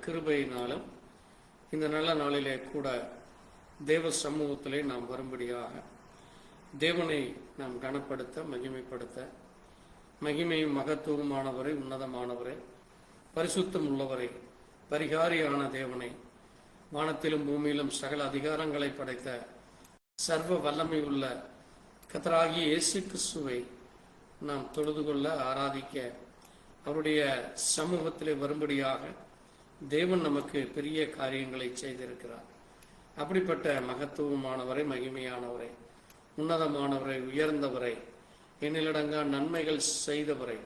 கிருபையினாலும் இந்த நல்ல நாளிலே கூட தேவ சமூகத்திலே நாம் வரும்படியாக தேவனை நாம் கனப்படுத்த மகிமைப்படுத்த, மகிமையும் மகத்துவமானவரை, உன்னதமானவரை, பரிசுத்தம் உள்ளவரை, பரிகாரியான தேவனை, வானத்திலும் பூமியிலும் சகல அதிகாரங்களை படைத்த சர்வ வல்லமை உள்ள கர்த்தராகிய இயேசு கிறிஸ்துவை நாம் தொழுது கொள்ள, ஆராதிக்க, அவருடைய சமூகத்திலே வரும்படியாக தேவன் நமக்கு பெரிய காரியங்களை செய்திருக்கிறார். அப்படிப்பட்ட மகத்துவமானவரை, மகிமையானவரை, உன்னதமானவரை, உயர்ந்தவரை, எண்ணிலடங்கா நன்மைகள் செய்தவரை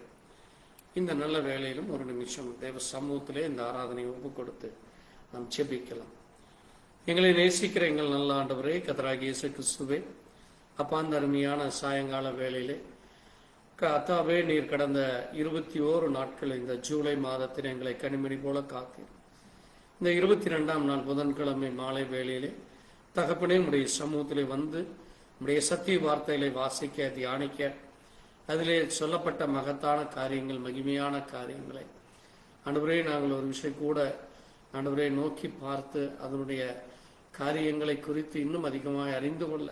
இந்த நல்ல வேளையிலும் ஒரு நிமிஷம் தேவ சமூகத்திலே இந்த ஆராதனையை ஒப்பு கொடுத்து நாம் ஜெபிக்கலாம். எங்களை நேசிக்கிற எங்கள் நல்ல ஆண்டவரே, கர்த்தராகிய இயேசு கிறிஸ்துவே, அப்பா, அந்த அருமையான சாயங்கால வேளையிலே கர்த்தாவே, நீர் கடந்த 21 நாட்கள் இந்த ஜூலை மாதத்தில் எங்களை கனிமணி போல காத்தீர். இந்த 22ஆம் நாள் புதன்கிழமை மாலை வேளையிலே தகப்பனே, உடைய சமூகத்திலே வந்து உடைய சத்திய வார்த்தைகளை வாசிக்க, தியானிக்க, அதிலே சொல்லப்பட்ட மகத்தான காரியங்கள், மகிமையான காரியங்களை ஆண்டவரே நாங்கள் ஒரு விஷயம் கூட ஆண்டவரே நோக்கி பார்த்து அதனுடைய காரியங்களை குறித்து இன்னும் அதிகமாக அறிந்து கொள்ள,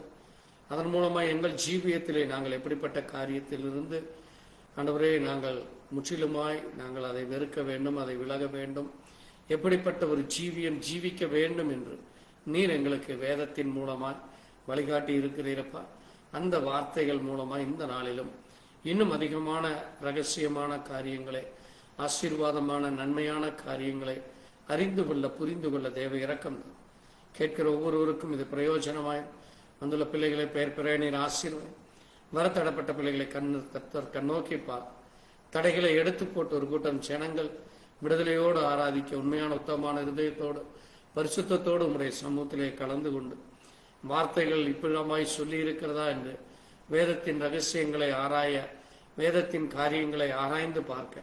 அதன் மூலமாக எங்கள் ஜீவியத்திலே நாங்கள் எப்படிப்பட்ட காரியத்திலிருந்து ஆண்டவரே நாங்கள் முற்றிலுமாய் நாங்கள் அதை வெறுக்க வேண்டும், அதை விலக வேண்டும், எப்படிப்பட்ட ஒரு ஜீவியம் ஜீவிக்க வேண்டும் என்று நீர் எங்களுக்கு வேதத்தின் மூலமாய் வழிகாட்டி இருக்கிறீரப்பா. அந்த வார்த்தைகள் மூலமாக இந்த நாளிலும் இன்னும் அதிகமான ரகசியமான காரியங்களை, ஆசீர்வாதமான நன்மையான காரியங்களை அறிந்து கொள்ள, புரிந்து கொள்ள தேவ இரக்கம் கேட்கிற ஒவ்வொருவருக்கும் இது பிரயோஜனமாய் வந்துள்ள பிள்ளைகளை பெயர் பெற நீர் ஆசீர்வாதம். வரத்தடப்பட்ட பிள்ளைகளை கண்ணோக்கிப்பார். தடைகளை எடுத்து போட்டு ஒரு கூட்டம் ஜனங்கள் விடுதலையோடு ஆராதிக்க, உண்மையான உத்தமமான இருதயத்தோடு பரிசுத்தத்தோடு உங்களுடைய சமூகத்திலே கலந்து கொண்டு வார்த்தைகள் இப்படிமாய் சொல்லி இருக்கிறதா என்று வேதத்தின் ரகசியங்களை ஆராய, வேதத்தின் காரியங்களை ஆராய்ந்து பார்க்க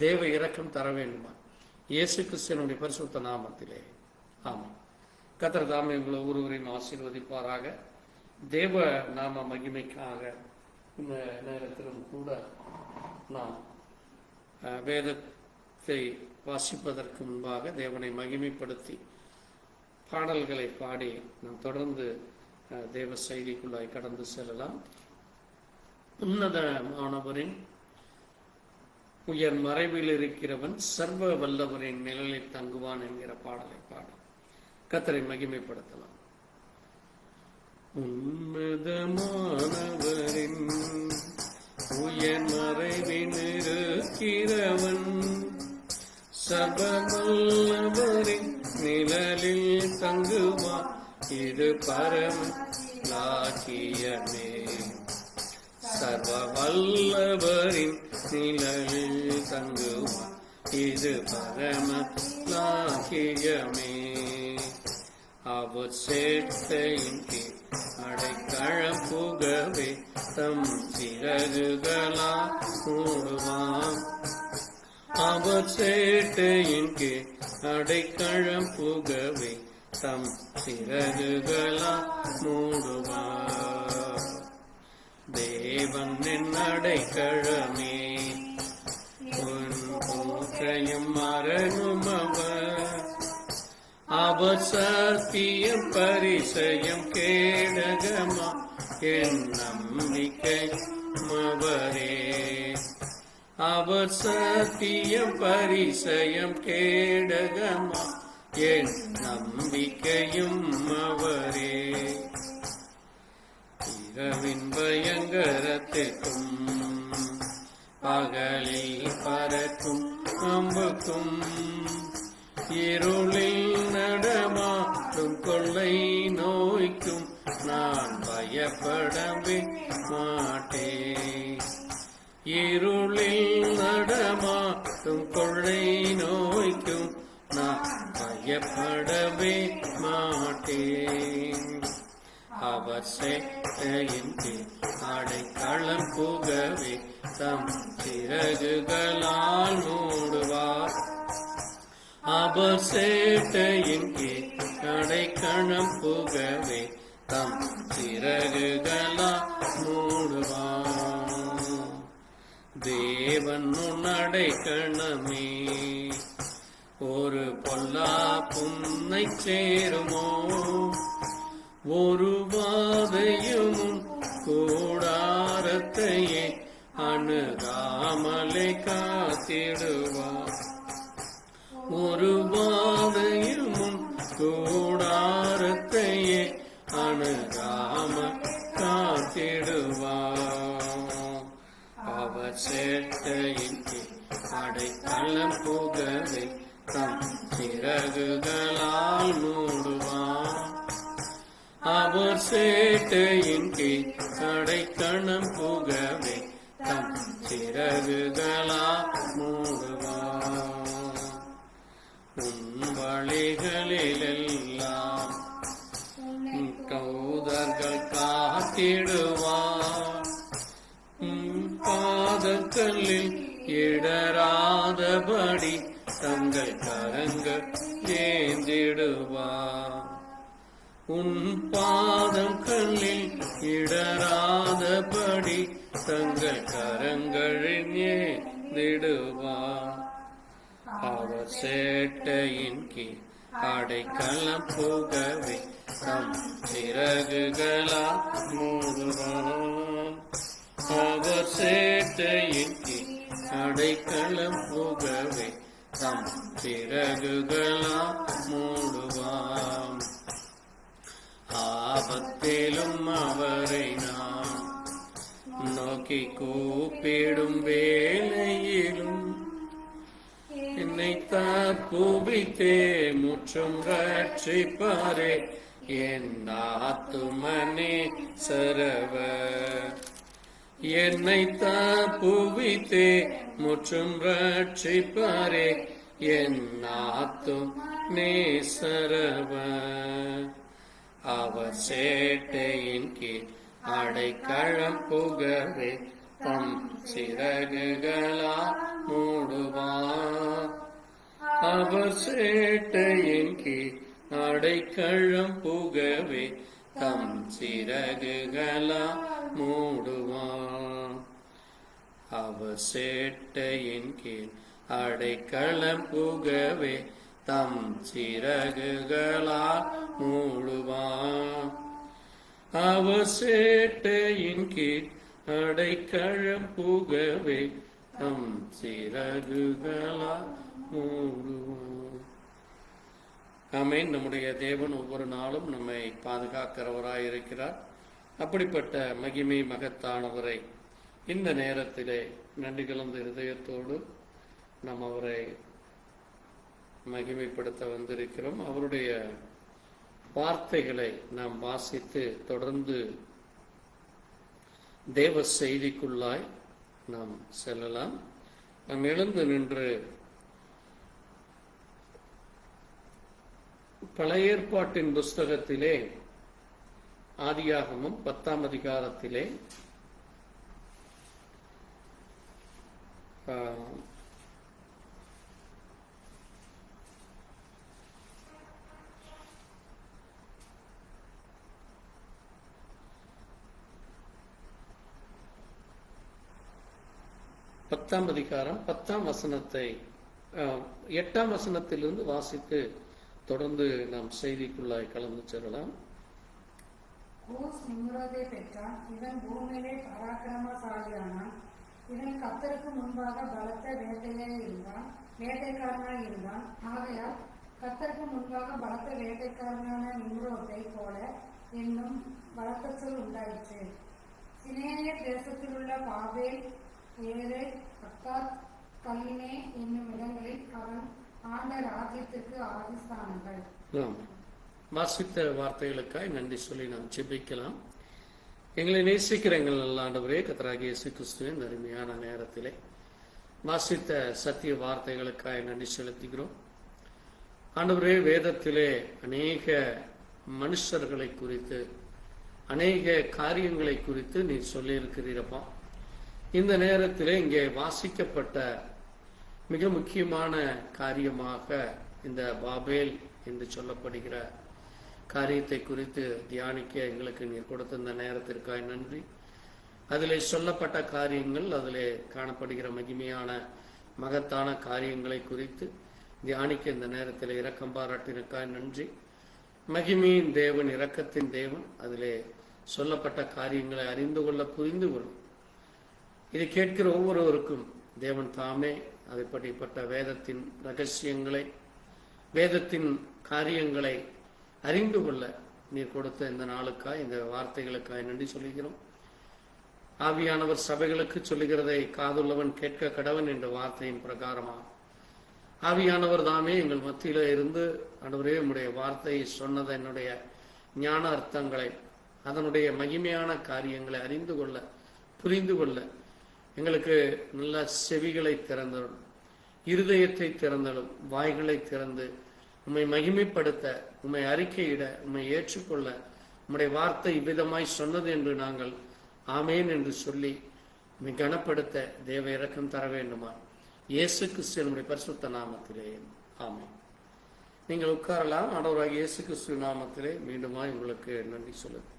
தேவ இரக்கம் தர வேண்டுமா இயேசு கிறிஸ்துவினுடைய பரிசுத்த நாமத்திலே ஆமாம். கர்த்தர் தாமே உங்களை ஒருவரையும் ஆசீர்வதிப்பாராக. தேவ நாம மகிமைக்காக இந்த நேரத்திலும் கூட நாம் வேதத்தை வாசிப்பதற்கு முன்பாக தேவனை மகிமைப்படுத்தி பாடல்களை பாடி நாம் தொடர்ந்து தேவ செய்திக்குள்ளாய் கடந்து செல்லலாம். உன்னதமானவரின் உயர் மறைவில் இருக்கிறவன் சர்வ வல்லவரின் நிழலில் தங்குவான் என்கிற பாடலை பாடி கர்த்தரை மகிமைப்படுத்தலாம். உன்னதமானவரின் உயர் மறைவில் இருக்கிறவன் சர்வ வல்லவரின் நிழலில் தங்குவான், இது பரம லாக்கியமே. சர்வ வல்லவரின் நிழலில் தங்குவான், இது பரம லாக்கியமே. அவர் சேட்டையின் கீழ் அடைக்கலம் புகவே தம் சிறகுகளா மூடுவான். அவர் சேட்டையின் கீழ் அடைக்கலம் புகவே தம் சிறகுகளா மூடுவார். தேவன் என் அடைக்கலமே, உன் போற்றையும் மரணும் அவர். அவர் சத்தியம் பரிசயம் கேடகமா, என் நம்பிக்கை அவரே. அவர் சத்தியம் பரிசயம் கேடகமா, என் நம்பிக்கையும் அவரே. இரவின் பயங்கரத்திற்கும் பகலில் பறக்கும் அம்புக்கும், இருளில் நடமாடும் கொள்ளை நோய்க்கும் நான் பயப்படவே மாட்டேன். இருளில் நடமாடும் கொள்ளை நோய்க்கும் நான் பயப்படவே மாட்டேன். அவர் சேட்டையின் கீழ் அடைக்கலம் புகவே தம் சிறகுகளால் மூடுவார். அவர் சேட்டையின் கீழ் அடைக்கலம் புகவே தம் சிறகுகளால் மூடுவார். தேவன் உன் அடைக்கலமே, ஒரு பொல்லா புன்னை சேருமோ, ஒரு வாதையும் கூடாரத்தையே அணுகாமலை காத்திடுவார். ஒரு வாதையும் கூடாரத்தையே அணுகாம காத்திடுவார். அவர் சேட்டையின் அடைக்கலம் புகவே தம் சிறகுகளால் மூடுவார். அவர் சேட்டையின் அடைக்கலம் புகவே தம் சிறகுகளால் மூடுவார். உன் வழிகளிலெல்லாம் தூதர்கள் காத்திடுவார். பாதக்கல்லில் இடராதபடி தங்கள் கரங்கள் ஏந்திடுவார். உன் பாதம் கல்லில் இடராதபடி தங்கள் கரங்களில் ஏந்திடுவார். அவர் சேட்டையின் கீழ் அடைக்கலம் புகவே தம் சிறகுகளால் மூடுவார். அவர் சேட்டையின் கீழ் அடைக்கலம் புகவே தம் சிறகுகளால் மூடுவார். ஆபத்திலும் அவரை நாம் நோக்கி கூப்பிடும் வேளையிலும் என்னை தப்புவித்தே முற்றும் ரட்சிப்பாரே என் ஆத்துமனே சரவர். என்னை தப்புவித்தே முற்றும் ரட்சிப்பாரே என் ஆத்துமனே சரவர். அவர் சேட்டையின் கீழ் அடைக்கலம் புகவே தம் சிறகுகளால் மூடுவார். அவர் சேட்டையின் கீழ் அடைக்கலம் புகவே தம் சிறகுகளால் மூடுவார். அவர் சேட்டையின் கீழ் அடைக்கலம் புகவே தம் சிறகுகளால் மூடுவார். அவர் சேட்டையின் கீழ் அடைக்கலம் புகவே தம் சிறகுகளால் மூடுவார். ஆமென். நம்முடைய தேவன் ஒவ்வொரு நாளும் நம்மை பாதுகாக்கிறவராயிருக்கிறார். அப்படிப்பட்ட மகிமை மகத்தானவரை இந்த நேரத்திலே நன்றி கலந்த இருதயத்தோடு நாம் அவரை மகிமைப்படுத்த வந்திருக்கிறோம். அவருடைய வார்த்தைகளை நாம் வாசித்து தொடர்ந்து தேவ செய்திக்குள்ளாய் நாம் செல்லலாம். நாம் எழுந்து நின்று பழைய ஏற்பாட்டின் புஸ்தகத்திலே ஆதியாகமம் 10ஆம் அதிகாரத்திலே பத்தாம் அதிகாரம் 10ஆம் வசனத்தை 8ஆம் வசனத்திலிருந்து வாசித்து தொடர்ந்து நாம் செய்திக்குள்ளாய் கலந்து செல்லலாம். கூஸ் நிம்ரோதை பெற்றான். இவன் பூமியிலே பராக்கிரமசாலியானான். இவன் கர்த்தருக்கு முன்பாக பலத்த வேட்டைக்காரனாய் இருந்தான். ஆகையால் கர்த்தருக்கு முன்பாக பலத்த வேட்டைக்காரனான நிம்ரோதை போல என்னும் பலத்த சொல் உண்டாயிற்று. சினேரியர் தேசத்தில் உள்ள பாபேல், ஏரே, அக்காத், கலினே என்னும் இடங்களில் அவன் ஆண்ட ராஜ்யத்திற்கு ஆதிஸ்தானங்கள். வாசித்த வார்த்தைகளுக்காய் நன்றி சொல்லி நாம் ஜெபிக்கலாம். எங்களை நேசிக்கிற எங்கள் நல்ல ஆண்டவரே, கர்த்தராகிய இயேசு கிறிஸ்துவின் அருமையான நேரத்திலே வாசித்த சத்திய வார்த்தைகளுக்காய் நன்றி செலுத்துகிறோம். ஆண்டவரே, வேதத்திலே அநேக மனுஷர்களை குறித்து அநேக காரியங்களை குறித்து நீ சொல்லியிருக்கிறீரப்பா. இந்த நேரத்திலே இங்கே வாசிக்கப்பட்ட மிக முக்கியமான காரியமாக இந்த பாபேல் என்று சொல்லப்படுகிற காரியத்தை குறித்து தியானிக்க எங்களுக்கு நீர் கொடுத்த இந்த நேரத்திற்காக நன்றி. அதிலே சொல்லப்பட்ட காரியங்கள், அதிலே காணப்படுகிற மகிமையான மகத்தான காரியங்களை குறித்து தியானிக்க இந்த நேரத்தில் இரக்கம் பாராட்டினுக்காய் நன்றி. மகிமையின் தேவன், இரக்கத்தின் தேவன், அதிலே சொல்லப்பட்ட காரியங்களை அறிந்து கொள்ள, புரிந்து கொள்ளும். இதை கேட்கிற ஒவ்வொருவருக்கும் தேவன் தாமே அப்படிப்பட்ட வேதத்தின் ரகசியங்களை, வேதத்தின் காரியங்களை அறிந்து கொள்ள நீர் கொடுத்த இந்த நாளுக்காய், இந்த வார்த்தைகளுக்காய் நன்றி சொல்லுகிறோம். ஆவியானவர் சபைகளுக்கு சொல்லுகிறதை காதுள்ளவன் கேட்க கடவன் என்ற வார்த்தையின் பிரகாரமாக ஆவியானவர் தாமே எங்கள் மத்தியில இருந்து ஆண்டவரே உம்முடைய வார்த்தையை சொன்னதை, என்னுடைய ஞான அர்த்தங்களை, அதனுடைய மகிமையான காரியங்களை அறிந்து கொள்ள, புரிந்து கொள்ள எங்களுக்கு நல்ல செவிகளை திறந்தலும், இருதயத்தை திறந்தலும், வாய்களை திறந்து உம்மை மகிமைப்படுத்த, உம்மை அறிக்கையிட, உம்மை ஏற்றுக்கொள்ள உம்முடைய வார்த்தை இவ்விதமாய் சொன்னது என்று நாங்கள் ஆமேன் என்று சொல்லி உம்மை கனப்படுத்த தேவ இரக்கம் தர வேண்டுமா? இயேசு கிறிஸ்துவினுடைய பரிசுத்த நாமத்திலே ஆமென். நீங்கள் உட்காரலாம். ஆண்டவராகிய இயேசு கிறிஸ்து நாமத்திலே மீண்டுமாய் உங்களுக்கு நன்றி சொல்லுது.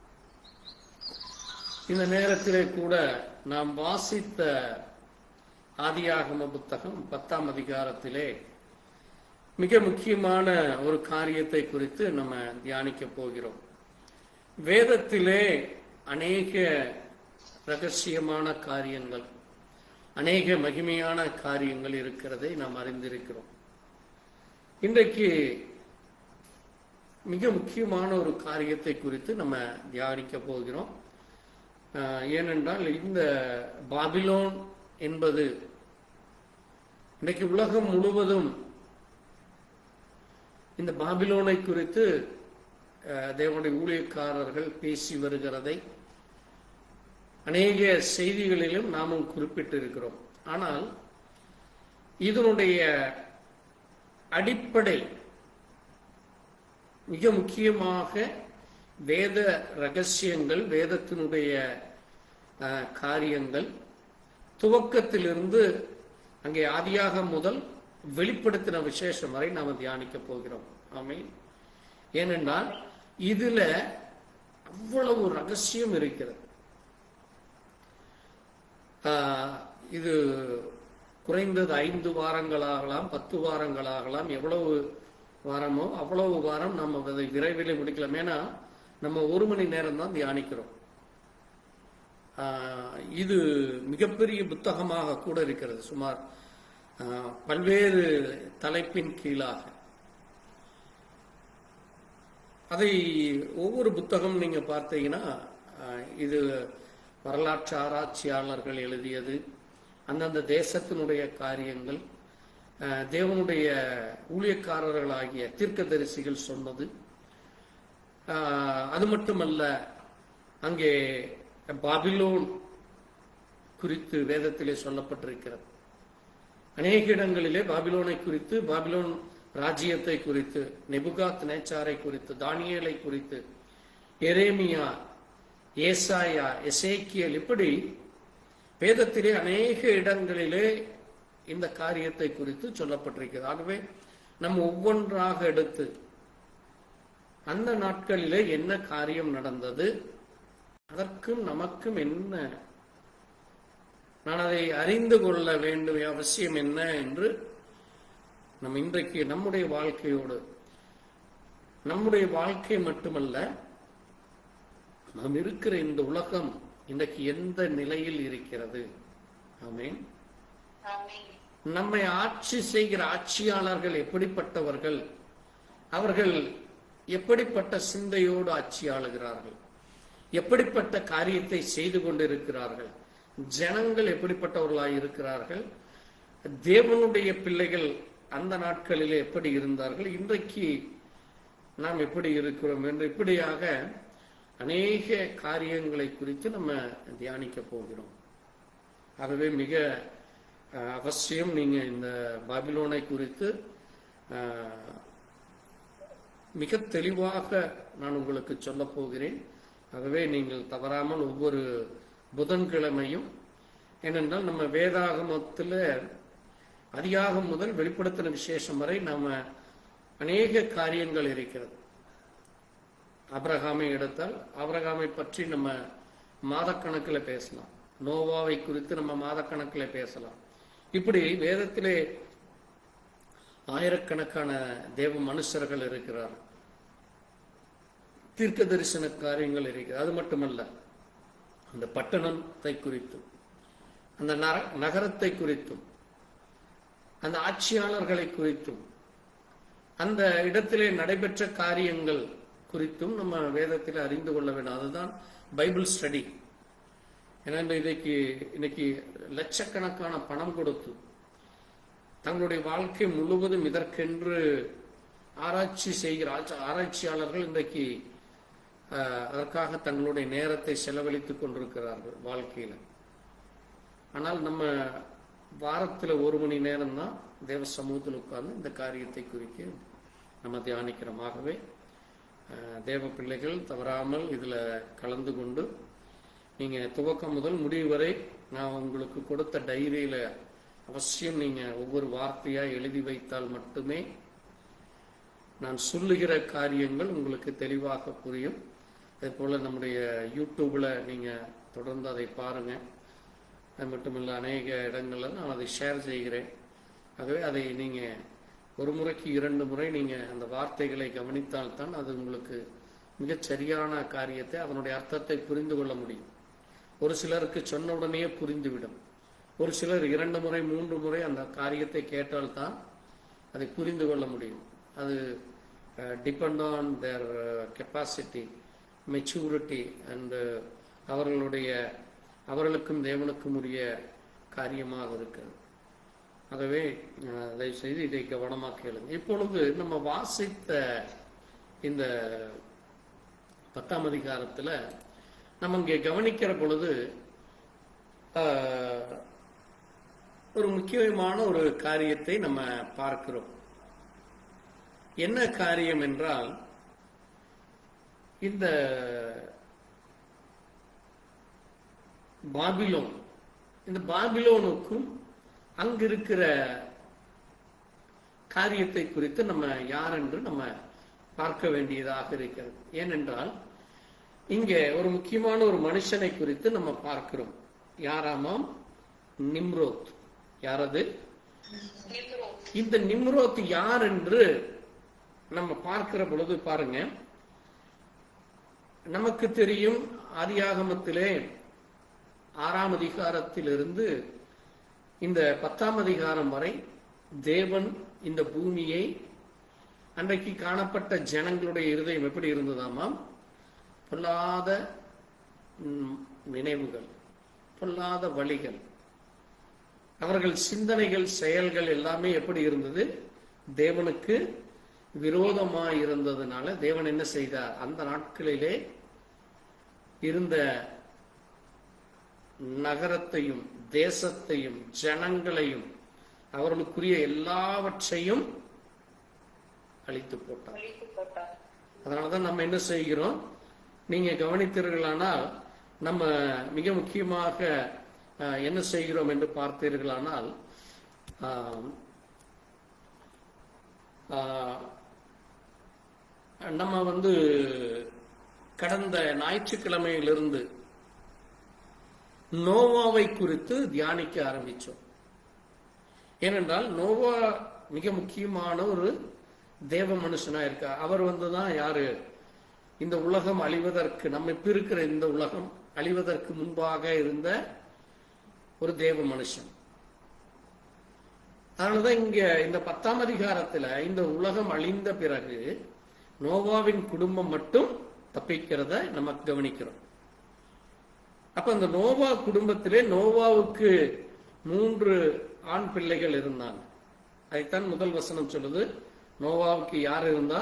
இந்த நேரத்திலே கூட நாம் வாசித்த ஆதியாகம புத்தகம் 10ஆம் அதிகாரத்திலே மிக முக்கியமான ஒரு காரியத்தை குறித்து நம்ம தியானிக்க போகிறோம். வேதத்திலே அநேக ரகசியமான காரியங்கள், அநேக மகிமையான காரியங்கள் இருக்கிறதை நாம் அறிந்திருக்கிறோம். இன்றைக்கு மிக முக்கியமான ஒரு காரியத்தை குறித்து நம்ம தியானிக்க போகிறோம். ஏனென்றால் இந்த பாபிலோன் என்பது இன்றைக்கு உலகம் முழுவதும் இந்த பாபிலோனை குறித்து தேவனுடைய ஊழியக்காரர்கள் பேசி வருகிறதை அநேக செய்திகளிலும் நாமும் குறிப்பிட்டிருக்கிறோம். ஆனால் இதனுடைய அடிப்படை மிக முக்கியமாக வேத ரகசியங்கள், வேதத்தினுடைய காரியங்கள் துவக்கத்திலிருந்து அங்கே ஆதியாக முதல் வெளிப்படுத்தின விசேஷம் வரை நாம் தியானிக்க போகிறோம். ஆமென். ஏனென்றால் இதுல அவ்வளவு ரகசியம் இருக்கிறது. இது குறைந்தது 5 வாரங்களாகலாம், 10 வாரங்களாகலாம், எவ்வளவு வாரமோ அவ்வளவு வாரம் நம்ம அதை விரைவில் முடிக்கலாம். ஏன்னா நம்ம 1 மணி நேரம் தான் தியானிக்கிறோம். இது மிகப்பெரிய புத்தகமாக கூட இருக்கிறது. சுமார் பல்வேறு தலைப்பின் கீழாக அதை ஒவ்வொரு புத்தகம் நீங்க பார்த்தீங்கன்னா இது வரலாற்று ஆராய்ச்சியாளர்கள் எழுதியது, அந்தந்த தேசத்தினுடைய காரியங்கள், தேவனுடைய ஊழியக்காரர்களாகிய தீர்க்கதரிசிகள் சொன்னது. அது மட்டுமல்ல, அங்கே பாபிலோன் குறித்து வேதத்திலே சொல்லப்பட்டிருக்கிறது. அநேக இடங்களிலே பாபிலோனை குறித்து, பாபிலோன் ராஜ்யத்தை குறித்து, நெபுகாத் நேச்சாரை குறித்து, தானியேலை குறித்து, எரேமியா, ஏசாயா, எசேக்கியேல், இப்படி வேதத்திலே அநேக இடங்களிலே இந்த காரியத்தை குறித்து சொல்லப்பட்டிருக்கிறது. ஆகவே நம்ம ஒவ்வொன்றாக எடுத்து அந்த நாட்களிலே என்ன காரியம் நடந்தது, அதற்கும் நமக்கும் என்ன, நான் அதை அறிந்து கொள்ள வேண்டிய அவசியம் என்ன என்று நம்ம இன்றைக்கு நம்முடைய வாழ்க்கையோடு, நம்முடைய வாழ்க்கை மட்டுமல்ல, நாம் இருக்கிற இந்த உலகம் இன்றைக்கு எந்த நிலையில் இருக்கிறது. ஆமென். நம்மை ஆட்சி செய்கிற ஆட்சியாளர்கள் எப்படிப்பட்டவர்கள், அவர்கள் எப்படிப்பட்ட சிந்தையோடு ஆட்சி ஆளுகிறார்கள், எப்படிப்பட்ட காரியத்தை செய்து கொண்டிருக்கிறார்கள், ஜனங்கள் எப்படிப்பட்டவர்களாய் இருக்கிறார்கள், தேவனுடைய பிள்ளைகள் அந்த நாட்களிலே எப்படி இருந்தார்கள், இன்றைக்கு நாம் எப்படி இருக்கிறோம் என்று இப்படியாக அநேக காரியங்களை குறித்து நம்ம தியானிக்க போகிறோம். ஆகவே மிக அவசியம் நீங்க இந்த பாபிலோனை குறித்து மிக தெளிவாக நான் உங்களுக்கு சொல்ல போகிறேன். ஆகவே நீங்கள் தவறாமல் ஒவ்வொரு புதன்கிழமையும், ஏனென்றால் நம்ம வேதாகமத்தில் அதிகாகம் முதல் வெளிப்படுத்தின விசேஷம் வரை நாம அநேக காரியங்கள் இருக்கிறது. ஆபிரகாமை எடுத்தால் ஆபிரகாமை பற்றி நம்ம மாதக்கணக்கில் பேசலாம், நோவாவை குறித்து நம்ம மாதக்கணக்கில் பேசலாம். இப்படி வேதத்திலே ஆயிரக்கணக்கான தேவ மனுஷர்கள் இருக்கிறார், தீர்க்க தரிசன காரியங்கள் இருக்கிறது. அது மட்டுமல்ல, அந்த பட்டணத்தை குறித்தும் அந்த நகரத்தை குறித்தும் அந்த ஆட்சியாளர்களை குறித்தும் அந்த இடத்திலே நடைபெற்ற காரியங்கள் குறித்தும் நம்ம வேதத்தில் அறிந்து கொள்ள வேண்டும். அதுதான் பைபிள் ஸ்டடி. ஏன்னா இன்னைக்கு லட்சக்கணக்கான பணம் கொடுத்து தங்களுடைய வாழ்க்கை முழுவதும் இதற்கென்று ஆராய்ச்சி செய்கிற ஆராய்ச்சியாளர்கள் இன்றைக்கு அதற்காக தங்களுடைய நேரத்தை செலவழித்துக் கொண்டிருக்கிறார்கள் வாழ்க்கையில். ஆனால் நம்ம வாரத்தில் 1 மணி நேரம் தான் தேவ சமூகத்தில் உட்கார்ந்து இந்த காரியத்தை குறிக்க நம்ம தியானிக்கிறோம். ஆகவே தேவ பிள்ளைகள் தவறாமல் இதில் கலந்து கொண்டு நீங்கள் துவக்கம் முதல் முடிவு வரை நான் உங்களுக்கு கொடுத்த டைரியில் அவசியம் நீங்கள் ஒவ்வொரு வார்த்தையாக எழுதி வைத்தால் மட்டுமே நான் சொல்லுகிற காரியங்கள் உங்களுக்கு தெளிவாக புரியும். அதே போல் நம்முடைய யூடியூப்பில் நீங்கள் தொடர்ந்து அதை பாருங்கள். அது மட்டுமில்லை, அநேக இடங்களில் நான் அதை ஷேர் செய்கிறேன். ஆகவே அதை நீங்கள் 1 முறைக்கு 2 முறை நீங்கள் அந்த வார்த்தைகளை கவனித்தால்தான் அது உங்களுக்கு மிகச் சரியான காரியத்தை, அதனுடைய அர்த்தத்தை புரிந்து கொள்ள முடியும். ஒரு சிலருக்கு சொன்ன உடனே புரிந்துவிடும். ஒரு சிலர் 2 முறை 3 முறை அந்த காரியத்தை கேட்டால்தான் அதை புரிந்து கொள்ள முடியும். அது depend on their capacity, maturity and அவர்களுக்கும் தேவனுக்கும் உரிய காரியமாக இருக்கிறது. ஆகவே தயவுசெய்து இதை கவனமாக கேளுங்க. இப்பொழுது நம்ம வாசித்த இந்த 10ஆம் அதிகாரத்தில் நம்ம இங்கே கவனிக்கிற பொழுது ஒரு முக்கியமான ஒரு காரியத்தை நம்ம பார்க்கிறோம். என்ன காரியம் என்றால், இந்த பாபிலோன், இந்த பாபிலோனுக்கும் அங்கிருக்கிற காரியத்தை குறித்து நம்ம யார் என்று நம்ம பார்க்க வேண்டியதாக இருக்கிறது. ஏனென்றால் இங்கே ஒரு முக்கியமான ஒரு மனுஷனை குறித்து நம்ம பார்க்கிறோம். யாராமாம்? நிம்ரோத். யாரது? இந்த நிம்ரோத் யார் என்று நம்ம பார்க்கிற பொழுது பாருங்க, நமக்கு தெரியும் ஆதியாகமத்திலே 6ஆம் அதிகாரத்திலிருந்து இந்த 10ஆம் அதிகாரம் வரை தேவன் இந்த பூமியை, அன்றைக்கு காணப்பட்ட ஜனங்களுடைய இருதயம் எப்படி இருந்ததாமாம்? பொல்லாத நினைவுகள், பொல்லாத வழிகள், அவர்கள் சிந்தனைகள், செயல்கள் எல்லாமே எப்படி இருந்தது? தேவனுக்கு விரோதமாய் இருந்ததுனால தேவன் என்ன செய்தார்? அந்த நாட்களிலே இருந்த நகரத்தையும் தேசத்தையும் ஜனங்களையும் அவர்களுக்குரிய எல்லாவற்றையும் அழித்து போட்டார். அதனாலதான் நம்ம என்ன செய்கிறோம்? நீங்க கவனித்தீர்களானால் நம்ம மிக முக்கியமாக என்ன செய்கிறோம் என்று பார்த்தீர்களானால், நம்ம கடந்த ஞாயிற்றுக்கிழமையிலிருந்து நோவாவை குறித்து தியானிக்க ஆரம்பிச்சோம். ஏனென்றால் நோவா மிக முக்கியமான ஒரு தேவ மனுஷனா இருக்கா. அவர் தான் யாரு? இந்த உலகம் அழிவதற்கு, நம்ம இப்ப இருக்கிற இந்த உலகம் அழிவதற்கு முன்பாக இருந்த ஒரு தேவ மனுஷன். அதனாலதான் இங்க இந்த 10ஆம் அதிகாரத்துல இந்த உலகம் அழிந்த பிறகு நோவாவின் குடும்பம் மட்டும் தப்பிக்கிறத நம்ம கவனிக்கிறோம். அப்ப அந்த நோவா குடும்பத்திலே நோவாவுக்கு 3 ஆண் பிள்ளைகள் இருந்தாங்க. அதைத்தான் முதல் வசனம் சொல்லுது. நோவாவுக்கு யார் இருந்தா?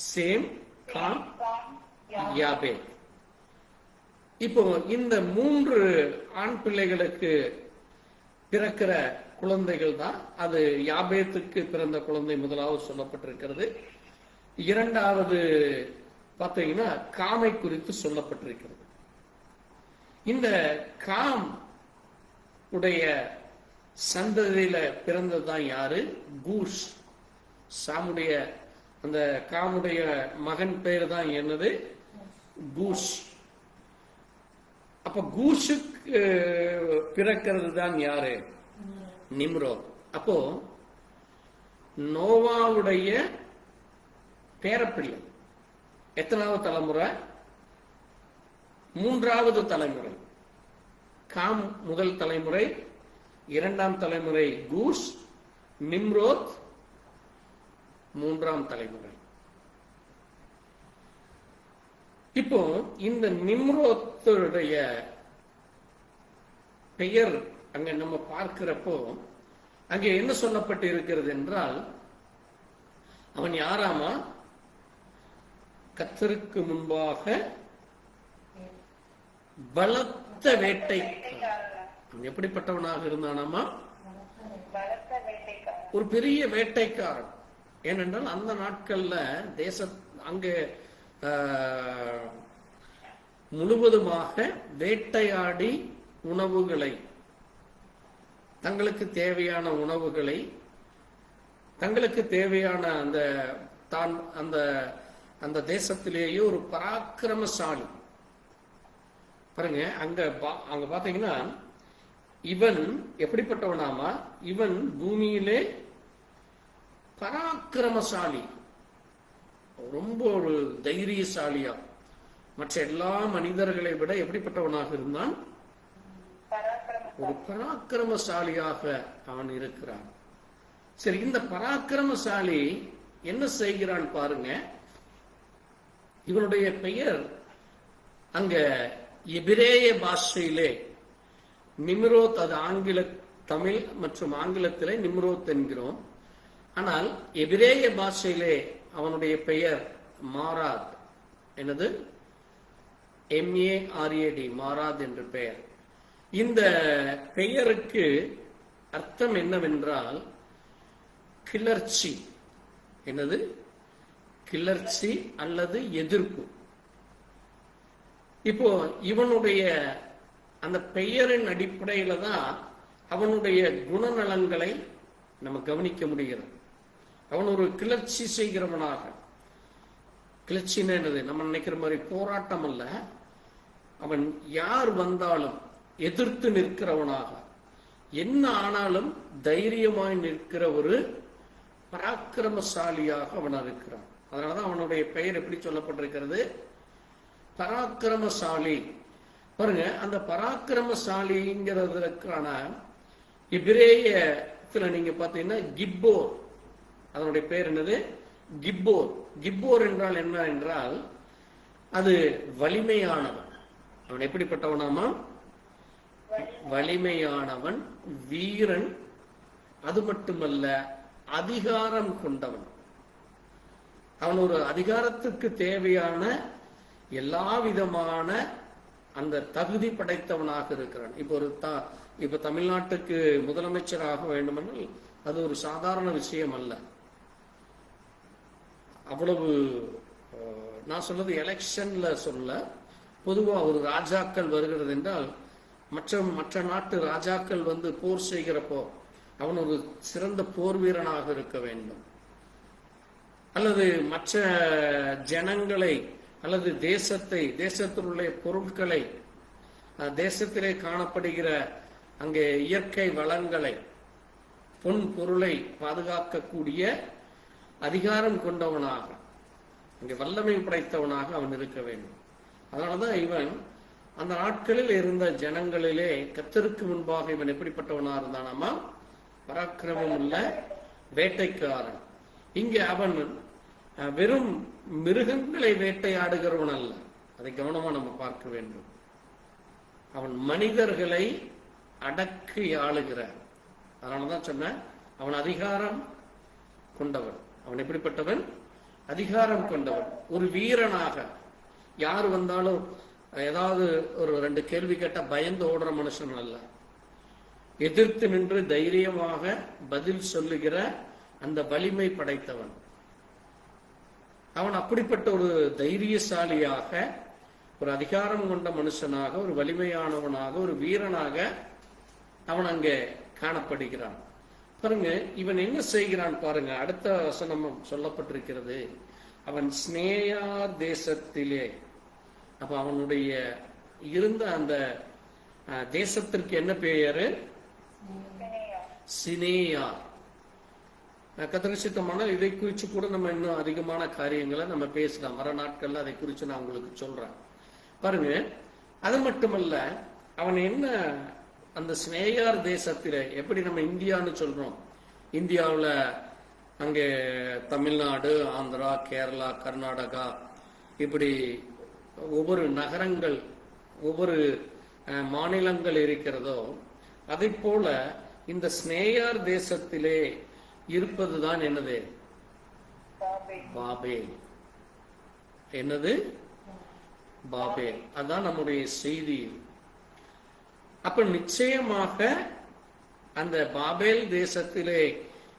Same, com, யாபேத். இப்போ இந்த 3 ஆண் பிள்ளைகளுக்கு பிறக்கிற குழந்தைகள் தான். அது யாபேத்துக்கு பிறந்த குழந்தை முதலாவது சொல்லப்பட்டிருக்கிறது. 2வது பார்த்தீங்கன்னா காமை குறித்து சொல்லப்பட்டிருக்கிறது. இந்த காம் உடைய சந்ததியில பிறந்ததுதான் யாரு? கூஷ். சாமுடைய அந்த காமுடைய மகன் பேர் தான் என்னது? கூஷ். அப்ப கூஷுக்கு பிறக்கிறது தான் யாரு? நிம்ரோத். அப்போ நோவாவுடைய பேரப்பிள்ளை. எத்தனாவது தலைமுறை? மூன்றாவது தலைமுறை. காம் முதல் தலைமுறை, இரண்டாம் தலைமுறை கூஸ், நிம்ரோத் மூன்றாம் தலைமுறை. இப்போ இந்த நிம்ரோத்துடைய பெயர் அங்க நம்ம பார்க்கிறப்போ அங்கே என்ன சொல்லப்பட்டு இருக்கிறது என்றால், அவன் யாராமா? கர்த்தருக்கு முன்பாக பலத்த வேட்டைக்காரன். எப்படிப்பட்டவனாக இருந்தானாமா? ஒரு பெரிய வேட்டைக்காரன். ஏனென்றால் அந்த நாட்கள்ல அங்கே முழுவதுமாக வேட்டையாடி உணவுகளை, தங்களுக்கு தேவையான உணவுகளை, தங்களுக்கு தேவையான அந்த தேசத்திலேயே ஒரு பராக்கிரமசாலி. பாருங்க, அங்க பாத்தீங்கன்னா இவன் எப்படிப்பட்டவனாமா? இவன் பூமியிலே பராக்கிரமசாலி, ரொம்ப ஒரு தைரியசாலியா, மற்ற எல்லா மனிதர்களை விட எப்படிப்பட்டவனாக இருந்தான்? ஒரு பராக்கிரமசாலியாக அவன் இருக்கிறான். சரி, இந்த பராக்கிரமசாலி என்ன செய்கிறான் பாருங்க. இவனுடைய பெயர் அங்க எபிரேய பாஷையிலே நிம்ரோத், அது தமிழ் மற்றும் ஆங்கிலத்திலே நிம்ரோத் என்கிறோம். ஆனால் எபிரேய பாஷையிலே அவனுடைய பெயர் மாராத். என்னது? MARAD, மாராத் என்று பெயர். இந்த பெயருக்கு அர்த்தம் என்னவென்றால் கிளர்ச்சி. என்னது? கிளர்ச்சி அல்லது எதிர்ப்பு. இப்போ இவனுடைய அந்த பெயரின் அடிப்படையில தான் அவனுடைய குணநலங்களை நம்ம கவனிக்க முடிகிறது. அவன் ஒரு கிளர்ச்சி செய்கிறவனாக. கிளர்ச்சின்னு என்னது? நம்ம நினைக்கிற மாதிரி போராட்டம் அல்ல. அவன் யார் வந்தாலும் எதிர்த்து நிற்கிறவனாக, என்ன ஆனாலும் தைரியமாய் நிற்கிற ஒரு பராக்கிரமசாலியாக அவன் இருக்கிறான். அதனாலதான் அவனுடைய பெயர் எப்படி சொல்லப்பட்டிருக்கிறது? பராக்கிரமசாலி. பாருங்க, அந்த பராக்கிரமசாலிங்கிறதுக்கான எபிரேயத்துல நீங்க பாத்தீங்கன்னா கிப்போர், அதனுடைய பெயர் என்னது? கிப்போர். கிப்போர் என்றால் என்ன என்றால் அது வலிமையானவன். அவன் எப்படிப்பட்டவனாமா? வலிமையானவன், வீரன். அது மட்டுமல்ல, அதிகாரம் கொண்டவன். அவன் ஒரு அதிகாரத்துக்கு தேவையான எல்லா விதமான அந்த தகுதி படைத்தவனாக இருக்கிறான். இப்ப தமிழ்நாட்டுக்கு முதலமைச்சராக வேண்டுமென்றால் அது ஒரு சாதாரண விஷயம் அல்ல. அவ்வளவு, நான் சொல்றது எலெக்ஷன்ல சொல்ல, பொதுவா ஒரு ராஜாக்கள் வருகிறது என்றால் மற்ற நாட்டு ராஜாக்கள் வந்து போர் செய்கிறப்போ அவன் ஒரு சிறந்த போர் வீரனாக இருக்க வேண்டும். அல்லது மற்ற ஜனங்களை அல்லது தேசத்தில் உள்ள பொருட்களை, தேசத்திலே காணப்படுகிற அங்கே இயற்கை வளங்களை, பொன் பொருளை பாதுகாக்கக்கூடிய அதிகாரம் கொண்டவனாக, அங்கே வல்லமை படைத்தவனாக அவன் இருக்க வேண்டும். அதனாலதான் இவன் அந்த நாட்களில் இருந்த ஜனங்களிலே கர்த்தருக்கு முன்பாக இவன் எப்படிப்பட்டவனா இருந்தானாமா? பராக்கிரமம் உள்ள வேட்டைக்காரன். இங்க அவன் வெறும் மிருகங்களை வேட்டையாடுகிறவன் அல்ல. அதை கவனமா நம்ம பார்க்க வேண்டும். அவன் மனிதர்களை அடக்கி ஆளுகிற. அதனாலதான் சொன்ன அவன் அதிகாரம் கொண்டவன். அவன் எப்படிப்பட்டவன்? அதிகாரம் கொண்டவன், ஒரு வீரனாக. யார் வந்தாலும் ஏதாவது ஒரு 2 கேள்வி கேட்டா பயந்து ஓடுற மனுஷன் அல்ல. எதிர்த்து நின்று தைரியமாக பதில் சொல்லுகிற அந்த வலிமை படைத்தவன். அவன் அப்படிப்பட்ட ஒரு தைரியசாலியாக, ஒரு அதிகாரம் கொண்ட மனுஷனாக, ஒரு வலிமையானவனாக, ஒரு வீரனாக அவன் அங்கே காணப்படுகிறான். பாருங்க, இவன் என்ன செய்கிறான் பாருங்க. அடுத்த வசனமும் சொல்லப்பட்டிருக்கிறது, அவன் ஸ்னேயா தேசத்திலே. அப்ப அவனுடைய இருந்த அந்த தேசத்திற்கு என்ன பெயரு? சினேயா. கர்த்தருக்கு சித்தமானால் இதை குறித்து கூட நம்ம இன்னும் அதிகமான காரியங்களை நம்ம பேசலாம். வர நாட்கள்ல அதை குறித்து நான் உங்களுக்கு சொல்றேன். பாருங்க, அது மட்டுமல்ல, அவன் என்ன அந்த ஸ்னேயார் தேசத்திலே, எப்படி நம்ம இந்தியான்னு சொல்றோம், இந்தியாவில் அங்கே தமிழ்நாடு, ஆந்திரா, கேரளா, கர்நாடகா, இப்படி ஒவ்வொரு நகரங்கள், ஒவ்வொரு மாநிலங்கள் இருக்கிறதோ, அதை போல இந்த ஸ்னேயார் தேசத்திலே இருப்பதுதான் என்னது? பாபேல். என்னது? பாபேல். அதான் நம்முடைய செய்தி. அப்ப நிச்சயமாக அந்த பாபேல் தேசத்திலே,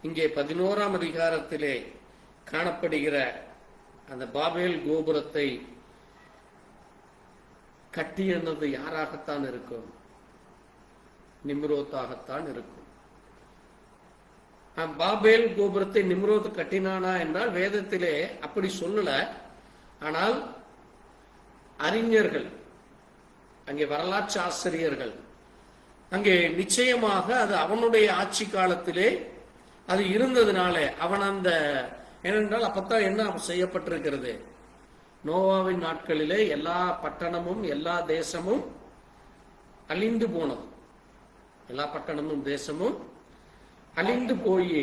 இங்கே 11ஆம் அதிகாரத்திலே காணப்படுகிற அந்த பாபேல் கோபுரத்தை கட்டியது யாராகத்தான் இருக்கும்? நிம்ரோத்தாகத்தான் இருக்கும். பாபேல் கோபுரத்தை நிம்ரோத் கட்டினானா என்றால் வேதத்திலே அப்படி சொல்லல. ஆனால் அறிஞர்கள், அங்கே வரலாற்று ஆசிரியர்கள், அங்கே நிச்சயமாக அது அவனுடைய ஆட்சி காலத்திலே அது இருந்ததுனால அவன் அந்த, ஏனென்றால் அப்பத்தான் என்ன செய்யப்பட்டிருக்கிறது, நோவாவின் நாட்களிலே எல்லா பட்டணமும் எல்லா தேசமும் அழிந்து போனது. எல்லா பட்டணமும் தேசமும் அழிந்து போய்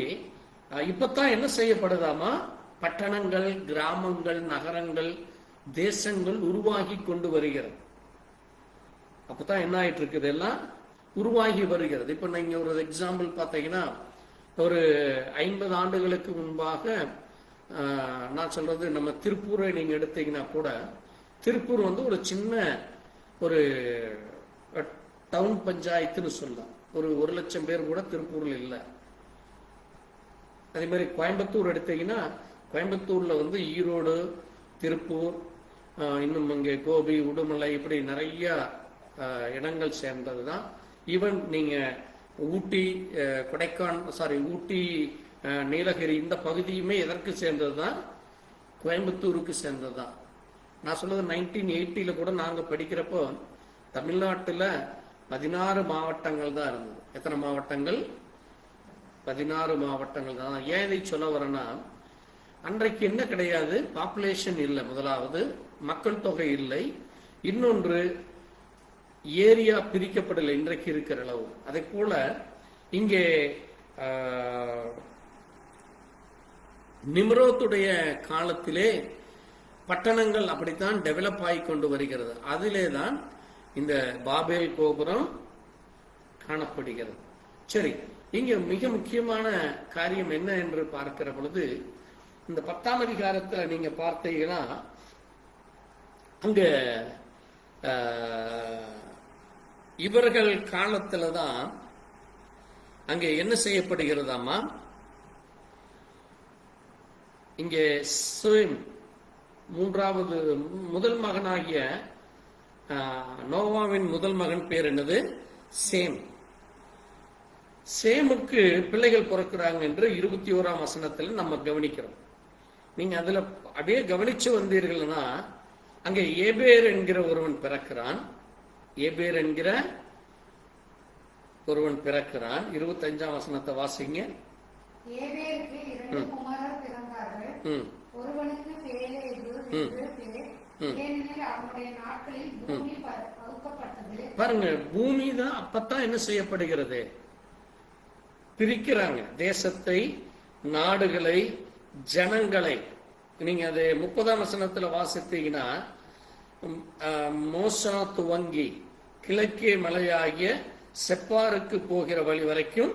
இப்பத்தான் என்ன செய்யப்படுதாமா, பட்டணங்கள், கிராமங்கள், நகரங்கள், தேசங்கள் உருவாகி கொண்டு வருகிறது. அப்பதான் என்ன ஆயிட்டு இருக்குது, எல்லாம் உருவாகி வருகிறது. இப்ப நீங்க ஒரு எக்ஸாம்பிள் பார்த்தீங்கன்னா, ஒரு 50 ஆண்டுகளுக்கு முன்பாக நான் சொல்றது, நம்ம திருப்பூரை நீங்க எடுத்தீங்கன்னா கூட, திருப்பூர் வந்து ஒரு சின்ன ஒரு டவுன் பஞ்சாயத்துன்னு சொல்லலாம். ஒரு 1,00,000 பேர் கூட திருப்பூர்ல இல்லை. அதே மாதிரி கோயம்புத்தூர் எடுத்தீங்கன்னா, கோயம்புத்தூர்ல வந்து ஈரோடு, திருப்பூர், இன்னும் இங்கே கோபி, உடுமலை, இப்படி நிறைய இடங்கள் சேர்ந்தது தான். ஈவன் நீங்க ஊட்டி, ஊட்டி, நீலகிரி, இந்த பகுதியுமே எதற்கு சேர்ந்தது தான்? கோயம்புத்தூருக்கு சேர்ந்தது தான். நான் சொல்றது 1980 கூட நாங்க படிக்கிறப்போ தமிழ்நாட்டில் 16 மாவட்டங்கள் தான் இருந்தது. எத்தனை மாவட்டங்கள்? 16 மாவட்டங்கள் தான். ஏன் இதை சொல்ல வரேன்னா, அன்றைக்கு என்ன கிடையாது, பாப்புலேஷன் இல்லை. முதலாவது மக்கள் தொகை இல்லை. இன்னொன்று, ஏரியா பிரிக்கப்படலை இன்றைக்கு இருக்கிற அளவு. அதை போல இங்கே நிம்ரோத்துடைய காலத்திலே பட்டணங்கள் அப்படித்தான் டெவலப் ஆகி கொண்டு வருகிறது. அதிலே தான் இந்த பாபேல் கோபுரம் காணப்படுகிறது. சரி, இங்க மிக முக்கியமான காரியம் என்ன என்று பார்க்கிற பொழுது, இந்த 10ஆம் அதிகாரத்தில் நீங்க பார்த்தீங்கன்னா, அங்க இவர்கள் காலத்துல தான் அங்கே என்ன செய்யப்படுகிறதாமா, இங்கே முதல் மகனாகிய நோவாவின் முதல் மகன் பேர் என்னது? சேம். சேமுக்கு பிள்ளைகள் பிறக்கிறாங்க என்று 21ஆம் வசனத்தில் நம்ம கவனிக்கிறோம். நீங்க அதுல அப்படியே கவனிச்சு வந்தீர்கள்னா, அங்கே ஏபேர் என்கிற ஒருவன் பிறக்கிறான். ஏபேர் என்கிற ஒருவன் பிறக்கிறான். 25ஆம் வசனத்தை வாசிங்க. ஏபேருக்கு 2 குமாரர் பிறந்தார்கள். ஒருவனுக்கு பேலேகு என்று பேர், ஏனெனில் அவனுடைய நாட்களில் பூமி பகுக்கப்பட்டது. பாருங்க, பூமி தான் அப்பத்தான் என்ன செய்யப்படுகிறது, பிரிக்கிறாங்க. தேசத்தை, நாடுகளை, ஜனங்களை. நீங்க அது 30ஆம் வசனத்துல வாசித்தீங்கன்னா, மோசா துவங்கி கிழக்கே மலையாகிய செப்பாருக்கு போகிற வழி வரைக்கும்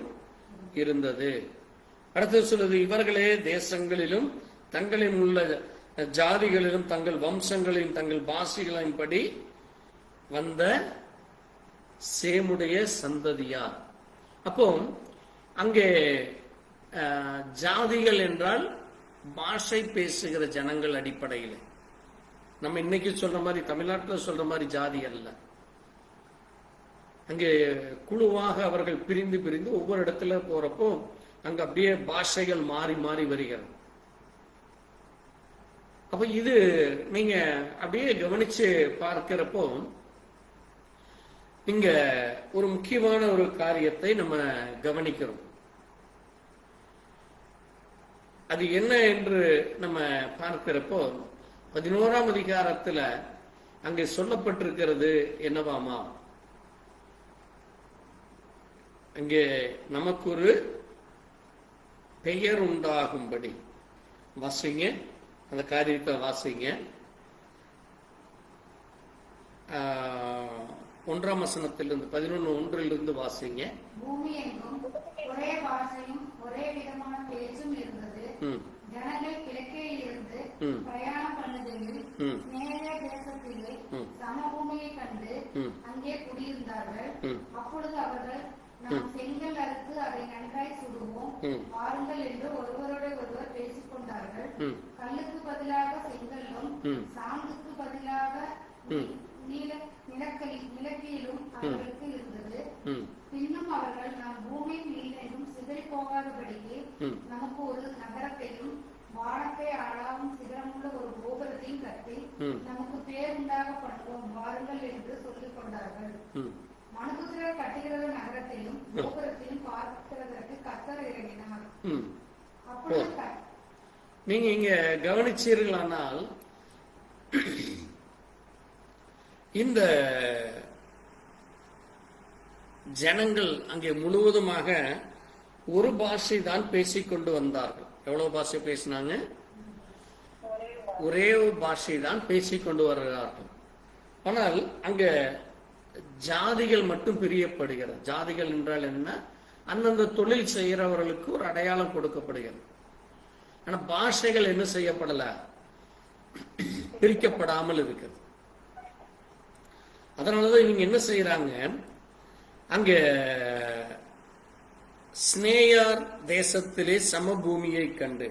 இருந்தது. அடுத்து சொல்லுது, இவர்களே தேசங்களிலும் தங்களில் உள்ள ஜாதிகளிலும் தங்கள் வம்சங்களின் தங்கள் பாஷைகளின் படி வந்த சேமுடைய சந்ததியார். அப்போ அங்கே ஜாதிகள் என்றால் பாஷை பேசுகிற ஜனங்கள் அடிப்படையில். நம்ம இன்னைக்கு சொல்ற மாதிரி, தமிழ்நாட்டில் சொல்ற மாதிரி ஜாதி அல்ல. அங்கே குழுவாக அவர்கள் பிரிந்து பிரிந்து ஒவ்வொரு இடத்துல போறப்போ அங்க அப்படியே பாஷைகள் மாறி மாறி வருகிறது. அப்ப இது நீங்க அப்படியே கவனிச்சு பார்க்கிறப்போ இங்க ஒரு முக்கியமான ஒரு காரியத்தை நம்ம கவனிக்கிறோம். அது என்ன என்று நம்ம பார்க்கிறப்போ 11ஆம் அதிகாரத்துல அங்கே சொல்லப்பட்டிருக்கிறது என்னவாமா, அங்கே நமக்கு ஒரு பெயர் உண்டாகும்படி. வாசிங்க, அந்த காரியத்தை வாசிங்க. 1ஆம் வசனத்திலிருந்து 11:1 வாசிங்க. பூமி எங்கும் ஒரே பாஷையும் ஒரே விதமான பேச்சும் இருந்தது. ஜனங்கள் கிழக்கையில் இருந்து பிரயாணம் பண்ணுகையில் நேரே தேசத்திலே சமபூமியை கண்டு அங்கே குடியிருந்தார்கள். அப்பொழுது அவர்கள், நாம் செங்கல் அறுத்து அதை நன்றாய் சுடுவோம், வாருங்கள் என்று ஒருவரோட ஒருவர் பேசிக் கொண்டார்கள். கல்லுக்கு பதிலாக செங்கல்லும் சாந்துக்கு பதிலாக நிலக்கிலும் அவர்களுக்கு இருந்தது. பின்னும் அவர்கள், நாம் பூமி மீதெங்கும் சிதறி போகாதபடிக்கு நமக்கு ஒரு நகரத்தையும் வானத்தை ஆளாவும் சிகரமுள்ள ஒரு கோபுரத்தையும் கட்டி நமக்கு பேருண்டாக பண்ணுவோம், வாருங்கள் என்று சொல்லிக் கொண்டார்கள். மனுபுத்திரர் கட்டுகிறது நகரத்தையும் கோபுரத்தையும் பார்க்கிறதற்கு கர்த்தர் இறங்கினார். அப்பொழுது நீங்க இங்க கவனிச்சீர்களானால் இந்த ஜனங்கள் அங்கே முழுவதுமாக ஒரு பாஷை தான் பேசிக்கொண்டு வந்தார்கள். எவ்வளவு பாஷை பேசினாங்க? ஒரே பாஷை தான் பேசிக்கொண்டு வருகிறார்கள். ஆனால் அங்க ஜாதிகள் மட்டும் பிரியப்படுகிறது. ஜாதிகள் என்றால் என்ன? அந்தந்த தொழில் செய்கிறவர்களுக்கு ஒரு அடையாளம் கொடுக்கப்படுகிறது. ஆனா பாஷைகள் என்ன செய்யப்படல, பிரிக்கப்படாமல் இருக்கிறது. அதனாலதான் நீங்க என்ன செய்யறாங்க, அங்க ஸ்னேயார் தேசத்திலே சமபூமியை கண்டு,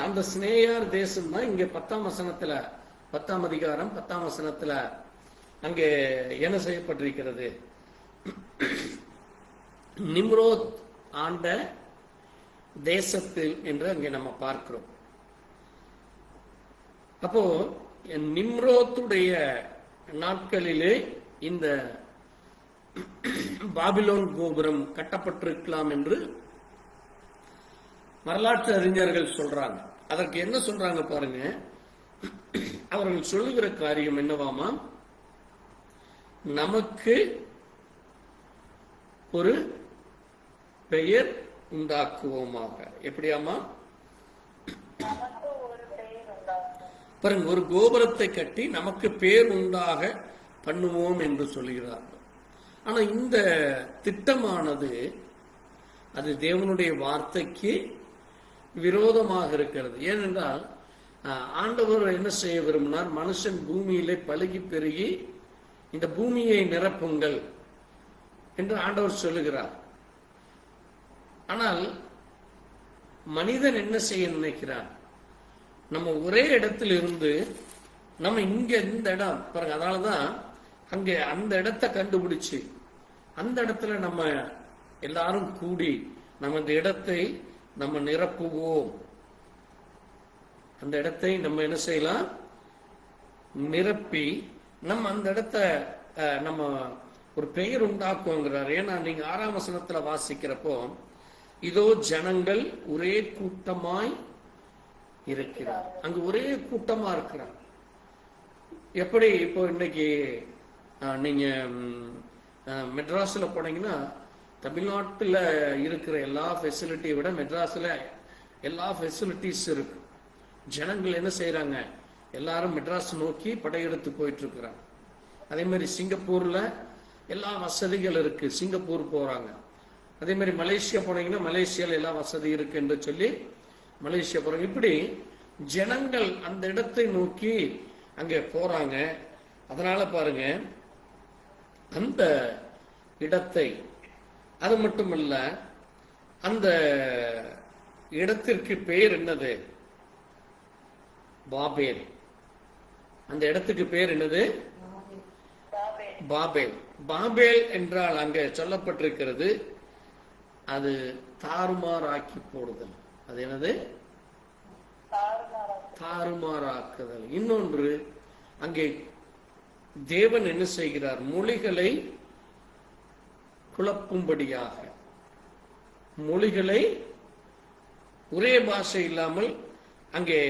அந்த ஸ்னேயார் தேசம் தான் இங்க 10ஆம் வசனத்துல, 10ஆம் அதிகாரம் 10ஆம் வசனத்துல அங்கே என்ன செய்யப்பட்டிருக்கிறது, நிம்ரோத் ஆண்ட தேசத்தில் என்று அங்கே நம்ம பார்க்கிறோம். அப்போ நிம்ரோத்துடைய நாட்களிலே இந்த பாபிலோன் கோபுரம் கட்டப்பட்டிருக்கலாம் என்று வரலாற்று அறிஞர்கள் சொல்றாங்க. அதற்கு என்ன சொல்றாங்க பாருங்க, அவர்கள் சொல்லுகிற காரியம் என்னவாமா, நமக்கு ஒரு பெயர் உண்டாக்குவோமாக. எப்படியாமா பாருங்க, ஒரு கோபுரத்தை கட்டி நமக்கு பேர் உண்டாக பண்ணுவோம் என்று சொல்கிறார்கள். ஆனா இந்த திட்டமானது அது தேவனுடைய வார்த்தைக்கு விரோதமாக இருக்கிறது. ஏனென்றால் ஆண்டவர் என்ன செய்ய விரும்பினார், மனுஷன் பூமியிலே பழுகி பெருகி இந்த பூமியை நிரப்புங்கள் என்று ஆண்டவர் சொல்லுகிறார். ஆனால் மனிதன் என்ன செய்ய நினைக்கிறான், நம்ம ஒரே இடத்துல இருந்து நம்ம இங்க இந்த இடம் பாருங்க, அதனாலதான் அங்க அந்த இடத்தை கண்டுபிடிச்சு அந்த இடத்துல நம்ம எல்லாரும் கூடி நம்ம இந்த இடத்தை நம்ம நிரப்புவோம், அந்த இடத்தை நம்ம என்ன செய்யலாம், நிரப்பி நம்ம அந்த இடத்த நம்ம ஒரு பெயர் உண்டாக்குவோங்கிறார். ஏன்னா நீங்க 6ஆம் வசனத்துல வாசிக்கிறப்போ, இதோ ஜனங்கள் ஒரே கூட்டமாய் இருக்கிறார். அங்க ஒரே கூட்டமா இருக்கிறார். எப்படி இப்போ இன்னைக்கு நீங்க மெட்ராஸ்ல போனீங்கன்னா தமிழ்நாட்டில் இருக்கிற எல்லா ஃபெசிலிட்டியை விட மெட்ராஸ்ல எல்லா ஃபெசிலிட்டிஸ் இருக்கு. ஜனங்கள் என்ன செய்யறாங்க, எல்லாரும் மெட்ராஸ் நோக்கி படையெடுத்து போயிட்டு இருக்கிறாங்க. அதே மாதிரி சிங்கப்பூர்ல எல்லா வசதிகள் இருக்கு, சிங்கப்பூர் போறாங்க. அதே மாதிரி மலேசியா போனீங்கன்னா மலேசியால எல்லா வசதி இருக்கு என்று சொல்லி மலேசியா போறாங்க. இப்படி ஜனங்கள் அந்த இடத்தை நோக்கி அங்க போறாங்க. அதனால பாருங்க, அந்த இடத்தை, அது மட்டுமல்ல, அந்த இடத்திற்கு பெயர் என்னது, பாபேல். அந்த இடத்துக்கு பேர் என்னது, பாபேல். பாபேல் என்றால் அங்க சொல்லப்பட்டிருக்கிறது, அது தாறுமாறாக்கி போடுதல். அது என்னது, தாறுமாறாக்குதல். இன்னொன்று, அங்கே தேவன் என்ன செய்கிறார், மொழிகளை குழப்பும்படியாக, மொழிகளை ஒரே பாஷை இல்லாமல் அங்கே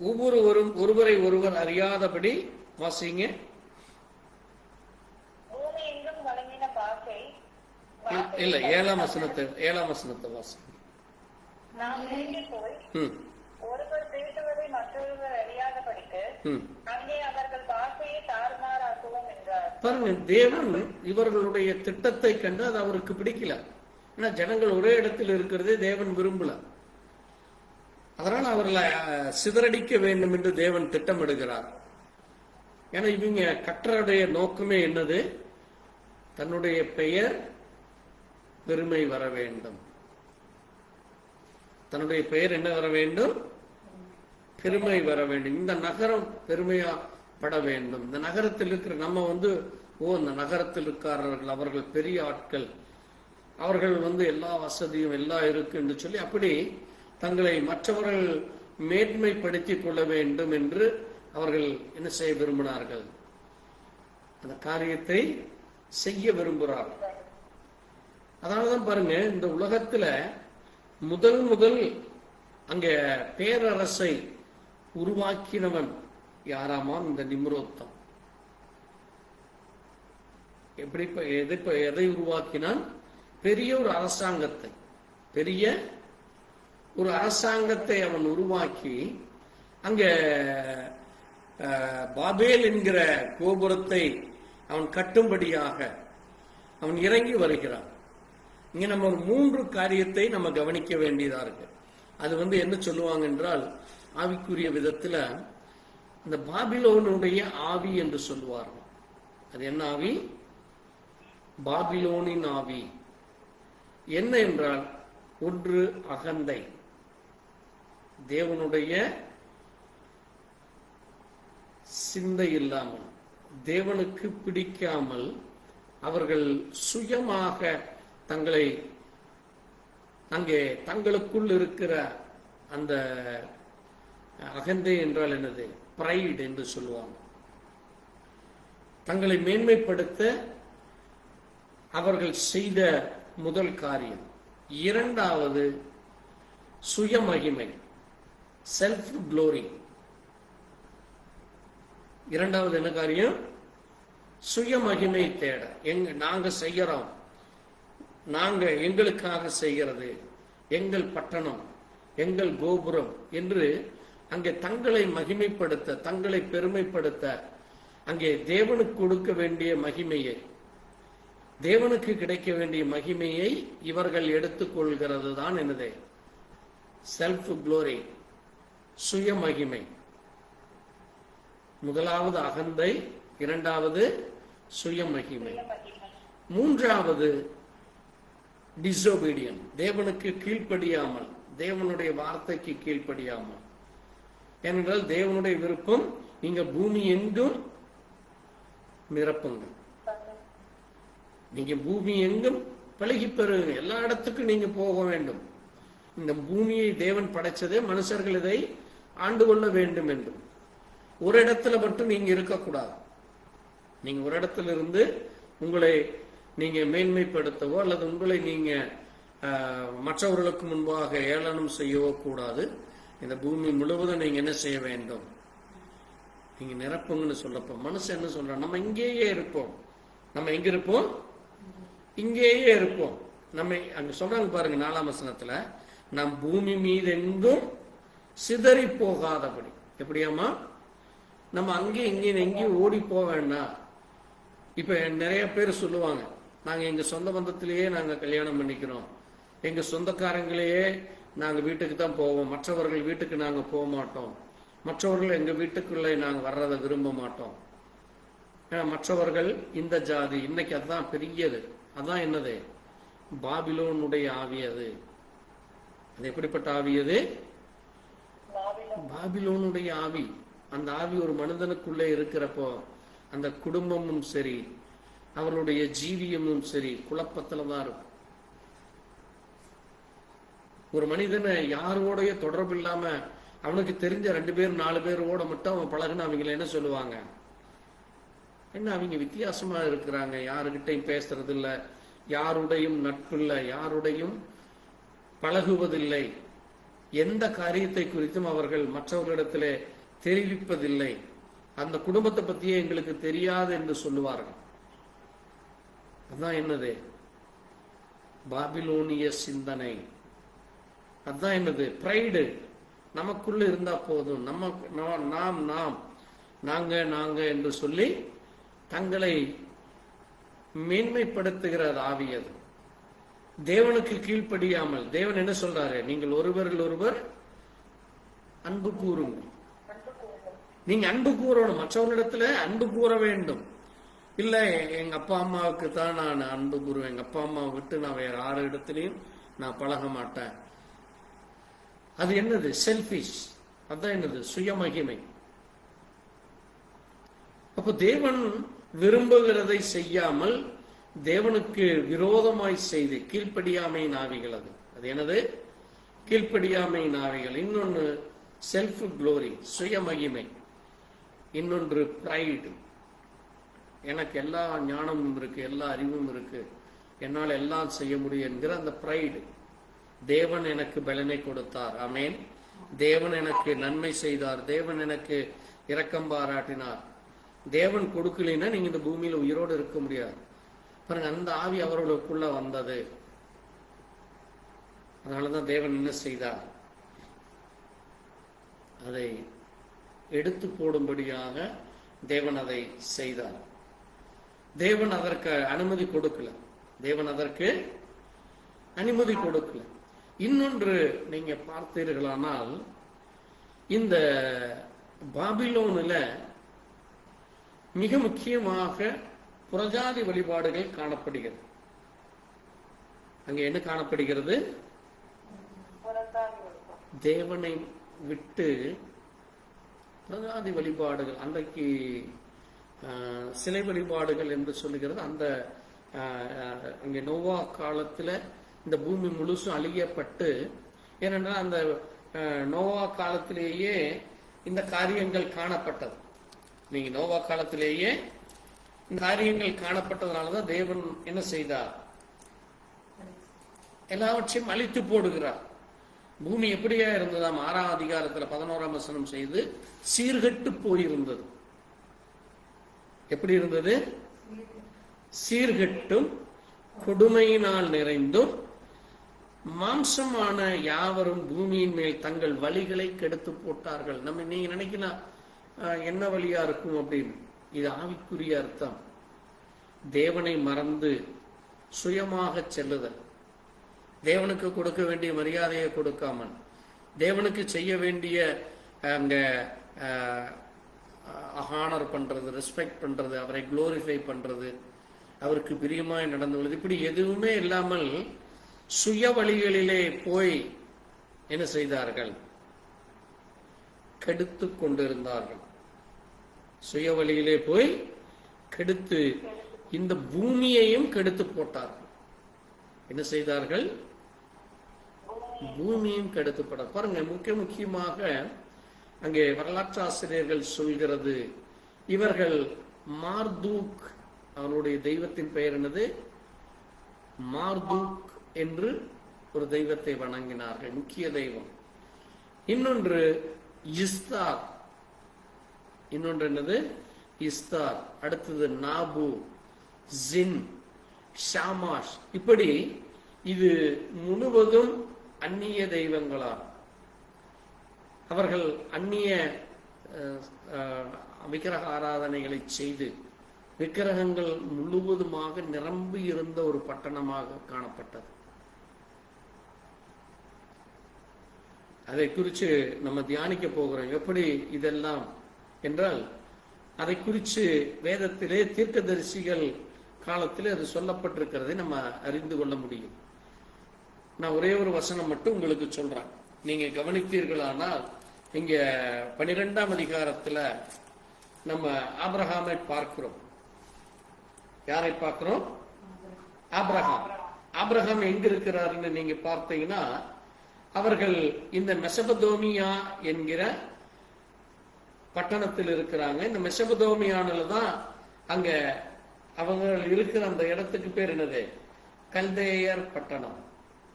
ஒவ்வொருவரும் ஒருவரை ஒருவர் அறியாதபடி வாசிங்க. இல்ல, 7ஆம் வசனத்தை வாசிங்க. ஒருவர் பேசுவதை மற்றொருவர் அறியாதபடிக்கு அங்கே அவர்கள் பாஷையை தாறுமாறாக்குவோம் என்றார். பாருங்க, தேவன் இவர்களுடைய திட்டத்தை கண்டு அது அவருக்கு பிடிக்கல. ஏன்னா ஜனங்கள் ஒரே இடத்தில் இருக்கிறதே தேவன் விரும்பல. அதனால அவர்களை சிதறடிக்க வேண்டும் என்று தேவன் திட்டமிடுகிறார். ஏன்னா இவங்க கற்றருடைய நோக்கமே என்னது? தன்னுடைய பெயர் பெருமை வர வேண்டும். தன்னுடைய பெயர் என்ன வர வேண்டும்? பெருமை வர வேண்டும். இந்த நகரம் பெருமையாப்பட வேண்டும். இந்த நகரத்தில் இருக்கிற நம்ம இந்த நகரத்தில் இருக்காரர்கள் அவர்கள் பெரிய ஆட்கள், அவர்கள் எல்லா வசதியும் எல்லாம் இருக்கு என்று சொல்லி அப்படி தங்களை மற்றவர்கள் மேன்மைப்படுத்திக் கொள்ள வேண்டும் என்று அவர்கள் என்ன செய்ய விரும்பினார்கள்? அந்த காரியத்தை செய்ய விரும்புகிறார்கள். அதனாலதான் பாருங்க, இந்த உலகத்துல முதல் அங்க பேரரசை உருவாக்கினவன் யாராமா? இந்த நிம்ரோத்தான். எப்படி எதை உருவாக்கினான்? பெரிய ஒரு அரசாங்கத்தை அவன் உருவாக்கி அங்க பாபேல் என்கிற கோபுரத்தை அவன் கட்டும்படியாக அவன் இறங்கி வருகிறான். இங்க நம்ம ஒரு 3 காரியத்தை நம்ம கவனிக்க வேண்டியதா இருக்கு. அது என்ன சொல்லுவாங்க என்றால், ஆவிக்குரிய விதத்துல இந்த பாபிலோனுடைய ஆவி என்று சொல்லுவார்கள். அது என்ன ஆவி? பாபிலோனின் ஆவி. என்ன என்றால், ஒன்று அகந்தை, தேவனுடைய சிந்தை இல்லாமல், தேவனுக்கு பிடிக்காமல் அவர்கள் சுயமாக தங்களை அங்கே தங்களுக்குள் இருக்கிற அந்த அகந்தை என்றால் என்னது? பிரைட் என்று சொல்லுவாங்க. தங்களை மேன்மைப்படுத்த அவர்கள் செய்த முதல் காரியம். இரண்டாவது சுயமகிமை, செல்ஃப் க்ளோரி. இரண்டாவது என்ன காரியம்? சுயமகிமை தேட. நாங்க செய்யறோம், நாங்க எங்களுக்காக செய்கிறது, எங்கள் பட்டணம், எங்கள் கோபுரம் என்று அங்கே தங்களை மகிமைப்படுத்த, தங்களை பெருமைப்படுத்த, அங்கே தேவனுக்கு கொடுக்க வேண்டிய மகிமையை, தேவனுக்கு கிடைக்க வேண்டிய மகிமையை இவர்கள் எடுத்துக்கொள்கிறது தான் என்னது? செல்ஃப் க்ளோரி, சுயமகிமை. முதலாவது அகந்தை, இரண்டாவது சுயமகிமை, மூன்றாவது டிசோபீடியன், தேவனுக்கு கீழ்ப்படியாமல், தேவனுடைய வார்த்தைக்கு கீழ்ப்படியாமல். ஏனென்றால் தேவனுடைய விருப்பம் நீங்க பூமி எங்கும் நிரப்புங்க, நீங்க பூமி எங்கும் பழகி பெறுங்க, எல்லா இடத்துக்கும் நீங்க போக வேண்டும். இந்த பூமியை தேவன் படைச்சதே மனுஷர்கள் இதை ஆண்டு கொள்ள வேண்டும் என்று. ஒரு இடத்துல மட்டும் நீங்க இருக்கக்கூடாது. நீங்க ஒரு இடத்துல இருந்து உங்களை நீங்க மேன்மைப்படுத்தவோ அல்லது உங்களை நீங்க மற்றவர்களுக்கு முன்பாக ஏளனம் செய்யவோ கூடாது. இந்த பூமி முழுவதும் நீங்க என்ன செய்ய வேண்டும்? நீங்க நிரப்புங்கன்னு சொல்லப்போ மனுஷன் என்ன சொல்றான்? நம்ம இங்கேயே இருப்போம். நம்ம எங்க இருப்போம்? இங்கேயே இருப்போம். நம்ம அங்க சொல்றாங்க பாருங்க 4ஆம் வசனத்துல, நம் பூமி மீது எங்கும் சிதறி போகாதபடி. எப்படியாமா? நம்ம அங்கே எங்கேயும் ஓடி போக வேண்டாம். இப்ப நிறைய பேர் சொல்லுவாங்க, நாங்க எங்க சொந்த பந்தத்திலேயே நாங்க கல்யாணம் பண்ணிக்கிறோம், எங்க சொந்தக்காரங்களையே நாங்க வீட்டுக்கு தான் போவோம், மற்றவர்கள் வீட்டுக்கு நாங்க போக மாட்டோம், மற்றவர்கள் எங்க வீட்டுக்குள்ளே நாங்க வர்றதை விரும்ப மாட்டோம். மற்றவர்கள் இந்த ஜாதி. இன்னைக்கு அதுதான் பெரியது. அதான் என்னது? பாபிலோனுடைய ஆவி. அது எப்படிப்பட்ட ஆவி? அது பாபிலோனுடைய ஆவி. அந்த ஆவி ஒரு மனிதனுக்குள்ளே இருக்கிறப்போ அந்த குடும்பமும் சரி, அவர்களுடைய ஜீவியமும் சரி குழப்பத்துல தான் இருக்கும். ஒரு மனிதனை யாரோடைய தொடர்பு இல்லாம அவனுக்கு தெரிஞ்ச 2 பேர் 4 பேரோட மட்டும் அவன் பழகுன்னு அவங்களை என்ன சொல்லுவாங்க? என்ன அவங்க வித்தியாசமா இருக்கிறாங்க, யாருகிட்டையும் பேசுறது இல்லை, யாருடையும் நட்பு இல்லை, யாருடையும் பழகுவதில்லை எந்த காரியத்தை குறித்தும் அவர்கள் மற்றவர்களிடத்திலே தெரிவிப்பதில்லை. அந்த குடும்பத்தை பத்தியே எங்களுக்கு தெரியாது என்று சொல்லுவார்கள். அதுதான் என்னது? பாபிலோனிய சிந்தனை. அதுதான் என்னது? பிரைடு. நமக்குள்ள இருந்தா போதும், நாம் நாங்க நாங்க என்று சொல்லி தங்களை மேன்மைப்படுத்துகிற ஆவி அது. தேவனுக்கு கீழ்ப்படியாமல், தேவன் என்ன சொல்றாரு? நீங்கள் ஒருவரில் ஒருவர் அன்பு கூறுங்கள். நீங்க அன்பு கூறணும், மற்றவர்களிடத்துல அன்பு கூற வேண்டும். இல்ல எங்க அப்பா அம்மாவுக்கு தான் நான் அன்பு கூறுவேன், எங்க அப்பா அம்மாவை விட்டு நான் வேற யாரு இடத்துலயும் நான் பழக மாட்டேன். அது என்னது? செல்ஃபிஷ். அதான் என்னது? சுயமகிமை. அப்போ தேவன் விரும்புகிறதை செய்யாமல் தேவனுக்கு விரோதமாய் செய்து கீழ்ப்படியாமை நாவிகள். அது என்னது? கீழ்ப்படியாமை நாவிகள். இன்னொன்னு செல்ஃப் குளோரி, சுயமகிமை. இன்னொன்று பிரைடு. எனக்கு எல்லா ஞானமும் இருக்கு, எல்லா அறிவும் இருக்கு, என்னால் எல்லாம் செய்ய முடியும் என்கிற அந்த பிரைடு. தேவன் எனக்கு பலனை கொடுத்தார், ஆமென். தேவன் எனக்கு நன்மை செய்தார், தேவன் எனக்கு இரக்கம் பாராட்டினார். தேவன் கொடுக்கலைன்னா நீங்க இந்த பூமியில உயிரோடு இருக்க முடியாது. பாருங்க, அந்த ஆவி அவர்களுக்குள்ள வந்தது. அதனாலதான் தேவன் என்ன செய்தார்? அதை எடுத்து போடும்படியாக தேவன் அதை செய்தார். தேவன் அதற்கு அனுமதி கொடுக்கல. தேவன் அதற்கு அனுமதி கொடுக்கல. இன்னொன்று நீங்க பார்த்தீர்களானால், இந்த பாபிலோனில் மிக முக்கியமாக புறஜாதி வழிபாடுகள் காணப்படுகிறது. அங்க என்ன காணப்படுகிறது? தேவனை விட்டு புறஜாதி வழிபாடுகள். அன்றைக்கு சிலை வழிபாடுகள் என்று சொல்லுகிறது. அந்த இங்க நோவா காலத்துல இந்த பூமி முழுசும் அழியப்பட்டு, ஏனென்றால் அந்த நோவா காலத்திலேயே இந்த காரியங்கள் காணப்பட்டது. நீங்க நோவா காலத்திலேயே இந்த காரியங்கள் காணப்பட்டதுனாலதான் தேவன் என்ன செய்தார்? எல்லாவற்றையும் அழித்து போடுகிறார். பூமி எப்படியா இருந்ததாம்? 6ஆம் அதிகாரத்துல 11ஆம் வசனம் செய்து சீர்கெட்டு போயிருந்தது. எப்படி இருந்தது? சீர்கெட்டும் கொடுமையினால் நிறைந்தும் மாம்சமான யாவரும் பூமியின் மேல் தங்கள் வழிகளை கெடுத்து போட்டார்கள். நம்ம நீங்க நினைக்கலாம் என்ன வழியா இருக்கும் அப்படின்னு. இது ஆவிக்குரிய அர்த்தம். தேவனை மறந்து சுயமாக செல்லுதல், தேவனுக்கு கொடுக்க வேண்டிய மரியாதையை கொடுக்காமல், தேவனுக்கு செய்ய வேண்டிய அங்க ஹானர் பண்றது, ரெஸ்பெக்ட் பண்றது, அவரை குளோரிஃபை பண்றது, அவருக்கு பிரியமாய் நடந்து கொள்வது, இப்படி எதுவுமே இல்லாமல் சுய வழிகளிலே போய் என்ன செய்தார்கள்? கெடுத்து கொண்டிருந்தார்கள். சுய வழியிலே போய் கெடுத்து இந்த பூமியையும் கெடுத்து போட்டார்கள். என்ன செய்தார்கள்? பூமியும் கெடுத்து போட்டார். பாருங்க, முக்கியமாக அங்கே வரலாற்று ஆசிரியர்கள் சொல்கிறது, இவர்கள் மார்தூக், அவனுடைய தெய்வத்தின் பெயர் என்னது? மார்தூக் என்று ஒரு தெய்வத்தை வணங்கினார்கள், முக்கிய தெய்வம். இன்னொன்று இஸ்தார். இன்னொன்று என்னது? இஸ்தார். அடுத்தது நாபு, ஜின், ஷாமாஷ். இப்படி இது முழுவதும் அந்நிய தெய்வங்களா. அவர்கள் அந்நிய விக்கிரக ஆராதனைகளை செய்து விக்கிரகங்கள் முழுவதுமாக நிரம்பி இருந்த ஒரு பட்டணமாக காணப்பட்டது. அதை குறித்து நம்ம தியானிக்க போகிறோம். எப்படி இதெல்லாம் என்றால், அதை குறித்து வேதத்திலே தீர்க்கதரிசிகள் காலத்தில் அது சொல்லப்பட்டிருக்கிறதை நம்ம அறிந்து கொள்ள முடியும். நான் ஒரே ஒரு வசனம் மட்டும் உங்களுக்கு சொல்றேன். நீங்க கவனித்தீர்களானால், இங்க 12ஆம் அதிகாரத்துல நம்ம ஆபிரகாமை பார்க்கிறோம். யாரை பார்க்கிறோம்? ஆபிரகாம். ஆபிரகாம் எங்க இருக்கிறாருன்னு நீங்க பார்த்தீங்கன்னா, அவர்கள் இந்த மெசபதோமியா என்கிற பட்டணத்தில் இருக்கிறாங்க. இந்த மெசபதோமியானில தான் அங்க அவங்க இருக்கிற அந்த இடத்துக்கு பேர் என்னது? கல்தேயர் பட்டணம்.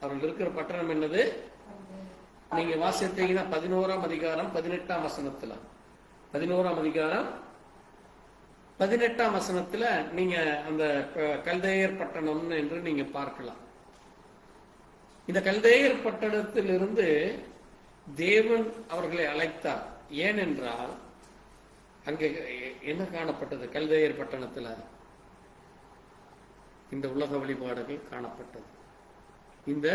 அவர்கள் இருக்கிற பட்டணம் என்னது? நீங்க வாசித்தீங்கன்னா 11ஆம் அதிகாரம் 18ஆம் வசனத்துல, 11ஆம் அதிகாரம் 18ஆம் வசனத்துல நீங்க அந்த கல்தேயர் பட்டணம் என்று நீங்க பார்க்கலாம். இந்த கல்தேயர் பட்டணத்திலிருந்து தேவன் அவர்களை அழைத்தார். ஏனென்றால் அங்கே என்ன காணப்பட்டது? கல்தேயர் பட்டணத்துல இந்த உலக வழிபாடுகள் காணப்பட்டது. இந்த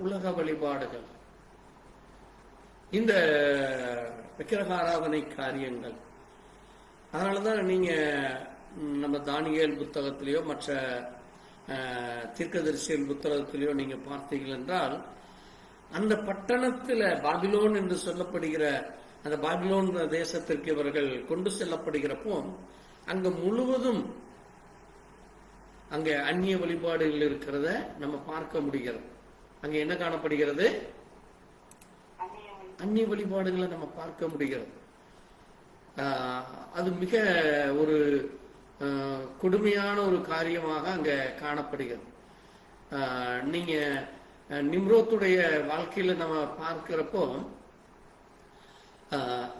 உலக வழிபாடுகள், இந்த விக்கிரக ஆராதனை காரியங்கள். அதனாலதான் நீங்க நம்ம தானியேல் புத்தகத்திலேயோ மற்ற தீர்க்கதரிசியல் புத்தகத்திலேயோ நீங்க பார்த்தீர்கள் என்றால், அந்த பட்டணத்துல பாபிலோன் என்று சொல்லப்படுகிற அந்த பாபிலோன் தேசத்திற்கு இவர்கள் கொண்டு செல்லப்படுகிறப்போ அங்க முழுவதும் அங்க அந்நிய வழிபாடுகள் இருக்கிறத நம்ம பார்க்க முடிகிறது. அங்க என்ன காணப்படுகிறது? அந்நிய வழிபாடுகளை நம்ம பார்க்க முடிகிறது. அது மிக ஒரு கொடுமையான ஒரு காரியமாக அங்க காணப்படுகிறது. நீங்க நிம்ரோத்துடைய வாழ்க்கையில நம்ம பார்க்கிறப்போ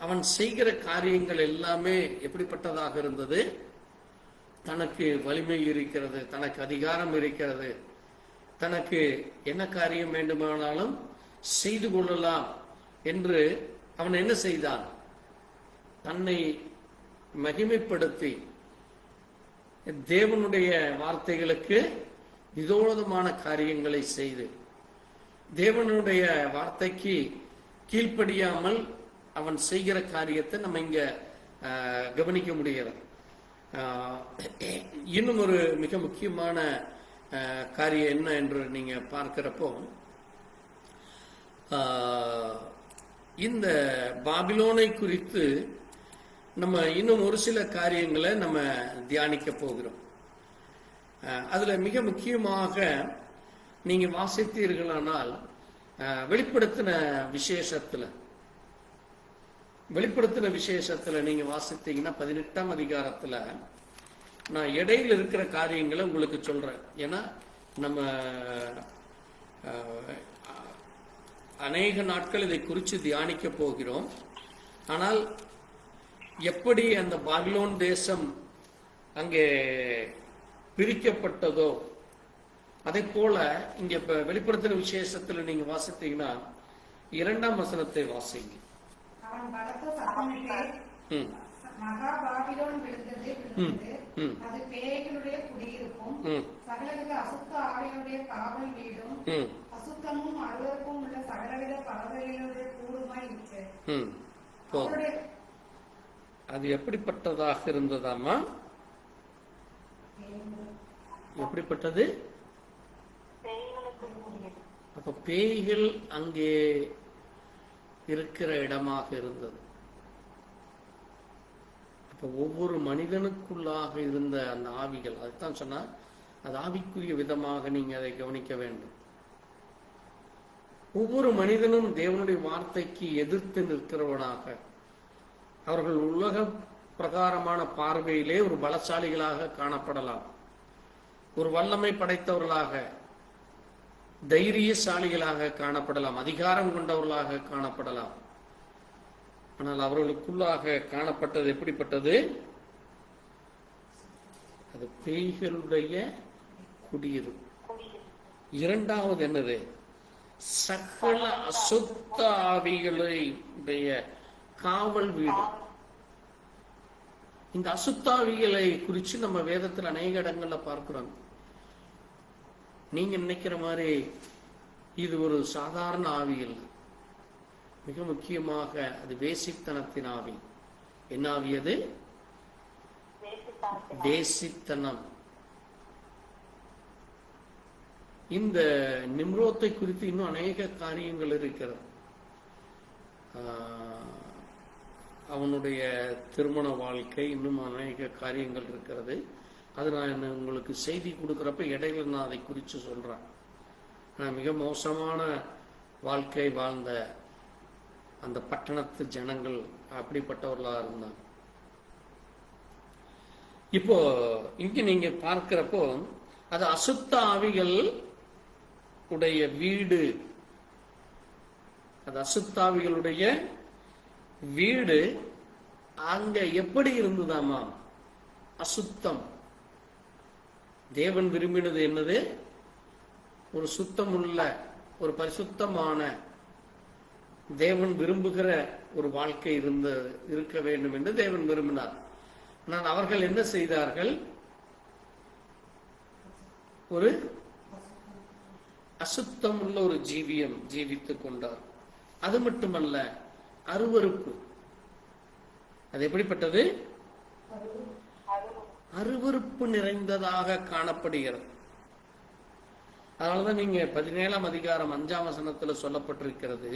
அவன் செய்கிற காரியங்கள் எல்லாமே எப்படிப்பட்டதாக இருந்தது? தனக்கு வலிமை இருக்கிறது, தனக்கு அதிகாரம் இருக்கிறது, தனக்கு என்ன காரியம் வேண்டுமானாலும் செய்து கொள்ளலாம் என்று அவன் என்ன செய்தான்? தன்னை மகிமைப்படுத்தி தேவனுடைய வார்த்தைகளுக்கு விரோதமான காரியங்களை செய்து தேவனுடைய வார்த்தைக்கு கீழ்ப்படியாமல் அவன் செய்கிற காரியத்தை நம்ம இங்க கவனிக்க முடிகிறது. இன்னும் ஒரு மிக முக்கியமான காரியம் என்ன என்று நீங்க பார்க்கிறப்போ, இந்த பாபிலோனை குறித்து நம்ம இன்னும் ஒரு சில காரியங்களை நம்ம தியானிக்க போகிறோம். அதுல மிக முக்கியமாக நீங்க வாசித்தீர்களானால் வெளிப்படுத்தின விசேஷத்துல நீங்க வாசித்தீங்கன்னா 18ஆம் அதிகாரத்துல நான் இடையில இருக்கிற காரியங்களை உங்களுக்கு சொல்றேன். ஏன்னா நம்ம அநேக நாட்கள் இதை குறித்து தியானிக்க போகிறோம். ஆனால் எப்படி அந்த பாபிலோன் தேசம் அங்கே பிரிக்கப்பட்டதோ அதை போல இங்க வெளிப்படுத்தின விசேஷத்துல நீங்க வாசித்தீங்கன்னா 2ஆம் வசனத்தை வாசிங்க. அவன் பலத்த சத்தமிட்டு மகா பாபிலோன் விழுந்தது, அது பேய்களுடைய குடியிருப்பும் சகலவித அசுத்த ஆவிகளுடைய காவல் வீடும் அசுத்தமும் அருவருப்பும் உள்ள சகலவித பறவைகளுடைய கூடுமாய் இருக்கு. அது எப்படிப்பட்டதாக இருந்ததாமா? எப்படிப்பட்டது? அப்ப பேய்கள் அங்கே இருக்கிற இடமாக இருந்தது. அப்ப ஒவ்வொரு மனிதனுக்குள்ளாக இருந்த அந்த ஆவிகள், அதுதான் சொன்னா அது ஆவிக்குரிய விதமாக நீங்க அதை கவனிக்க வேண்டும். ஒவ்வொரு மனிதனும் தேவனுடைய வார்த்தைக்கு எதிர்த்து நிற்கிறவனாக, அவர்கள் உலக பிரகாரமான பார்வையிலே ஒரு பலசாலிகளாக காணப்படலாம், ஒரு வல்லமை படைத்தவர்களாக, தைரியசாலிகளாக காணப்படலாம், அதிகாரம் கொண்டவர்களாக காணப்படலாம். ஆனால் அவர்களுக்குள்ளாக காணப்பட்டது எப்படிப்பட்டது? அது பேய்களுடைய குடியிருப்பு. இரண்டாவது என்னது? சகல அசுத்த ஆவிகளுடைய காவல் வீடு. இந்த அசுத்தாவிகளை குறித்து நம்ம வேதத்தில் அநேக இடங்கள்ல பார்க்கிறோம். நீங்க நினைக்கிற மாதிரி இது ஒரு சாதாரண ஆவி இல்லை. மிக முக்கியமாக அது வேசித்தனத்தின் ஆவி. என்ன ஆவி அது? வேசித்தனம். இந்த நிம்ரோத்தை குறித்து இன்னும் அநேக காரியங்கள் இருக்கிறது. அவனுடைய திருமண வாழ்க்கை, இன்னும் அநேக காரியங்கள் இருக்கிறது. அது நான் உங்களுக்கு செய்தி கொடுக்குறப்ப இடையில நான் அதை குறித்து சொல்றேன். மிக மோசமான வாழ்க்கை வாழ்ந்த அந்த பட்டணத்து ஜனங்கள் அப்படிப்பட்டவர்களாக இருந்தாங்க. இப்போ இங்க நீங்க பார்க்கிறப்போ அது அசுத்த ஆவிகள் உடைய வீடு அது அசுத்தாவிகளுடைய வீடு. அங்க எப்படி இருந்ததாமா? அசுத்தம். தேவன் விரும்பினது என்னது? ஒரு சுத்தமுள்ள, ஒரு பரிசுத்தமான, தேவன் விரும்புகிற ஒரு வாழ்க்கை இருக்க வேண்டும் என்று தேவன் விரும்பினார். ஆனால் அவர்கள் என்ன செய்தார்கள்? ஒரு அசுத்தம் உள்ள ஒரு ஜீவித்துக் கொண்டார். அது மட்டுமல்ல, அருவருப்பு. அது எப்படிப்பட்டது? அருவருப்பு நிறைந்ததாக காணப்படுகிறது. அதனாலதான் நீங்க 17ஆம் அதிகாரம் 5ஆம் வசனத்துல சொல்லப்பட்டிருக்கிறது,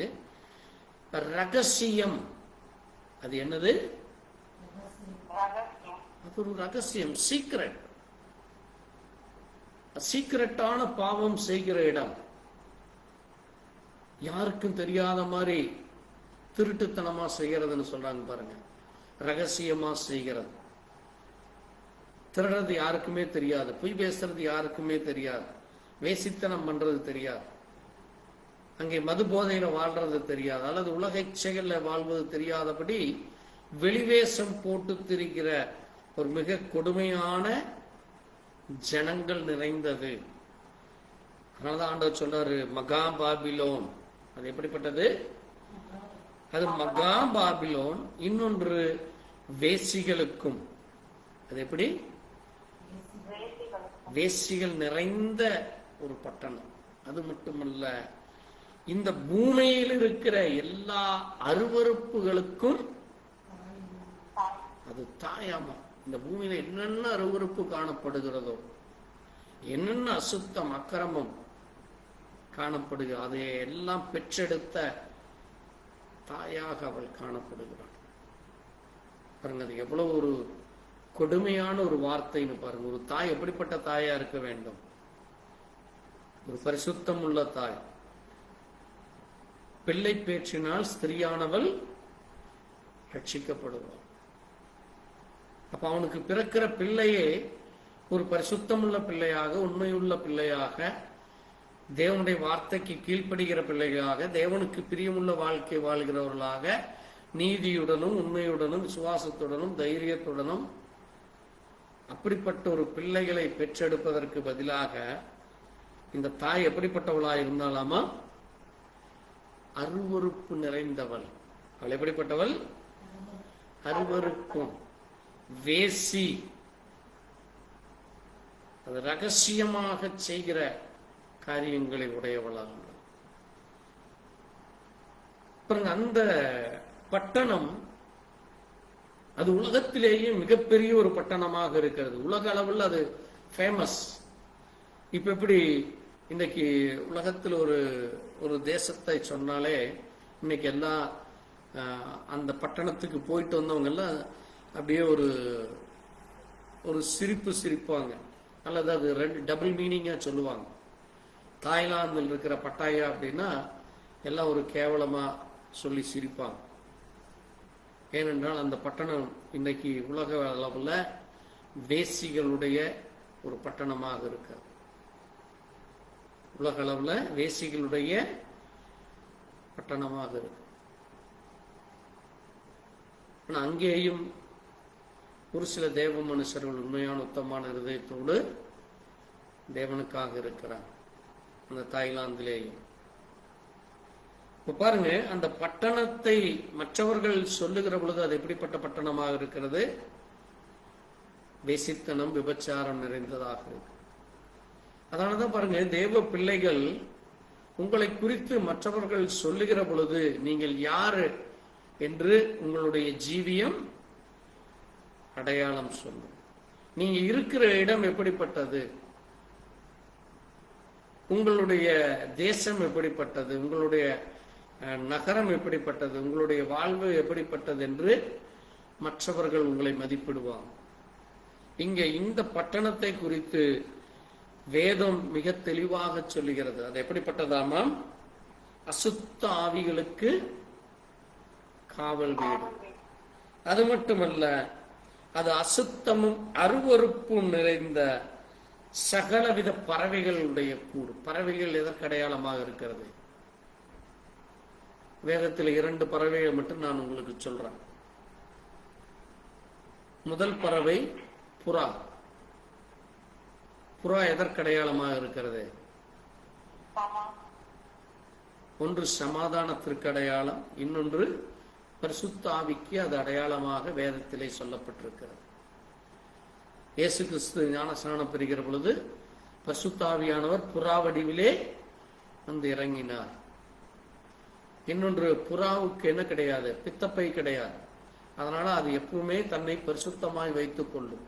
ரகசியம். அது என்னது? அது ஒரு ரகசியம், சீக்ரெட். சீக்ரெட்டான பாவம் செய்கிற இடம், யாருக்கும் தெரியாத மாதிரி திருட்டுத்தனமா செய்யறதுன்னு சொல்றாங்க பாருங்க. ரகசியமா செய்கிறது. திருடுறது யாருக்குமே தெரியாது, பொய் பேசுறது யாருக்குமே தெரியாது, வேசித்தனம் பண்றது தெரியாது, அங்கே மது போதையில வாழ்றது தெரியாது, அல்லது உலக இச்சைகள்ல வாழ்வது தெரியாதபடி வெளிவேஷம் போட்டு திரிகிற ஒரு மிக கொடுமையான ஜனங்கள் நிறைந்தது. அதனாலதான் ஆண்டவர் சொல்றாரு, மகா பாபிலோன். அது எப்படிப்பட்டது? அது மகா பாபிலோன். இன்னொன்று வேசிகளுக்கும். அது எப்படி? வேசிகள் நிறைந்த ஒரு பட்டணம். அது மட்டுமல்ல, இந்த பூமியில் இருக்கிற எல்லா அருவருப்புகளுக்கும் அது தாயாமா. இந்த பூமியில என்னென்ன அருவருப்பு காணப்படுகிறதோ, என்னென்ன அசுத்தம் அக்கிரமம் காணப்படுகிறது, அதை எல்லாம் பெற்றெடுத்த தாயாக அவள் காணப்படுகிறாள். பாருங்க, அது எவ்வளவு ஒரு கொடுமையான ஒரு வார்த்தைன்னு பாருங்க. ஒரு தாய் எப்படிப்பட்ட தாயா இருக்க வேண்டும்? ஒரு பரிசுத்தம் உள்ள தாய். பிள்ளை பேற்றினால் ஸ்திரியானவள் ரட்சிக்கப்படுவாள். அப்ப அவனுக்கு பிறக்கிற பிள்ளையே ஒரு பரிசுத்தமுள்ள பிள்ளையாக, உண்மையுள்ள பிள்ளையாக, தேவனுடைய வார்த்தைக்கு கீழ்ப்படுகிற பிள்ளைகளாக, தேவனுக்கு பிரியமுள்ள வாழ்க்கை வாழ்கிறவர்களாக, நீதியுடனும் உண்மையுடனும் விசுவாசத்துடனும் தைரியத்துடனும் அப்படிப்பட்ட ஒரு பிள்ளைகளை பெற்றெடுப்பதற்கு பதிலாக இந்த தாய் எப்படிப்பட்டவளாக இருந்தாலாமா? அருவருப்பு நிறைந்தவள். அவள் எப்படிப்பட்டவள்? அருவருப்பும் வேசி. அது ரகசியமாக செய்கிற காரியங்களை உடையவளாக. அந்த பட்டணம் அது உலகத்திலேயே மிகப்பெரிய ஒரு பட்டணமாக இருக்கிறது. உலக அளவில் அது ஃபேமஸ். இப்ப எப்படி இன்னைக்கு உலகத்தில் ஒரு தேசத்தை சொன்னாலே இன்னைக்கு எல்லாம் அந்த பட்டணத்துக்கு போயிட்டு வந்தவங்க எல்லாம் அப்படியே ஒரு சிரிப்பாங்க, அல்லது அது ரெண்டு டபுள் மீனிங்கா சொல்லுவாங்க. தாய்லாந்தில் இருக்கிற பட்டாயா அப்படின்னா எல்லாம் ஒரு கேவலமா சொல்லி சிரிப்பாங்க. ஏனென்றால் அந்த பட்டணம் இன்னைக்கு உலக அளவில் வேசிகளுடைய ஒரு பட்டணமாக இருக்கு. உலக அளவில் வேசிகளுடைய பட்டணமாக இருக்கு. அங்கேயும் ஒரு சில தேவ மனுஷர்கள் உண்மையான உத்தமான இருதயத்தோடு தேவனுக்காக இருக்கிறார். அந்த தாய்லாந்திலேயும் இப்ப பாருங்க, அந்த பட்டணத்தை மற்றவர்கள் சொல்லுகிற பொழுது அது எப்படிப்பட்ட பட்டணமாக இருக்கிறது? வேசித்தனம் விபச்சாரம் நிறைந்ததாக இருக்கு. அதனாலதான் பாருங்க, தேவ பிள்ளைகள் உங்களை குறித்து மற்றவர்கள் சொல்லுகிற பொழுது நீங்கள் யாரு என்று உங்களுடைய ஜீவியம் அடையாளம் சொல்லும். நீங்க இருக்கிற இடம் எப்படிப்பட்டது, உங்களுடைய தேசம் எப்படிப்பட்டது, உங்களுடைய நகரம் எப்படிப்பட்டது, உங்களுடைய வாழ்வு எப்படிப்பட்டது என்று மற்றவர்கள் உங்களை மதிப்பிடுவாங்க. இங்க இந்த பட்டணத்தை குறித்து வேதம் மிக தெளிவாக சொல்லுகிறது. அது எப்படிப்பட்டதாமா? அசுத்த ஆவிகளுக்கு காவல் வீடு. அது மட்டுமல்ல, அது அசுத்தமும் அருவருப்பும் நிறைந்த சகலவித பறவைகளுடைய கூடு. பறவைகள் எதற்கு அடையாளமாக இருக்கிறது? வேதத்தில் 2 பறவைகளை மட்டும் நான் உங்களுக்கு சொல்றேன். முதல் பறவை புறா. புறா எதற்கடையாளமாக இருக்கிறது? ஒன்று சமாதானத்திற்கு அடையாளம், இன்னொன்று பரிசுத்த ஆவிக்கு அது அடையாளமாக வேதத்திலே சொல்லப்பட்டிருக்கிறது. இயேசு கிறிஸ்து ஞானஸ்நானம் பெறுகிற பொழுது பரிசுத்த ஆவியானவர் புறா வடிவிலே வந்து இறங்கினார். இன்னொன்று, புறாவுக்கு என்ன கிடையாது? பித்தப்பை கிடையாது. அதனால அது எப்பவுமே தன்னை பரிசுத்தமாய் வைத்துக் கொள்ளும்.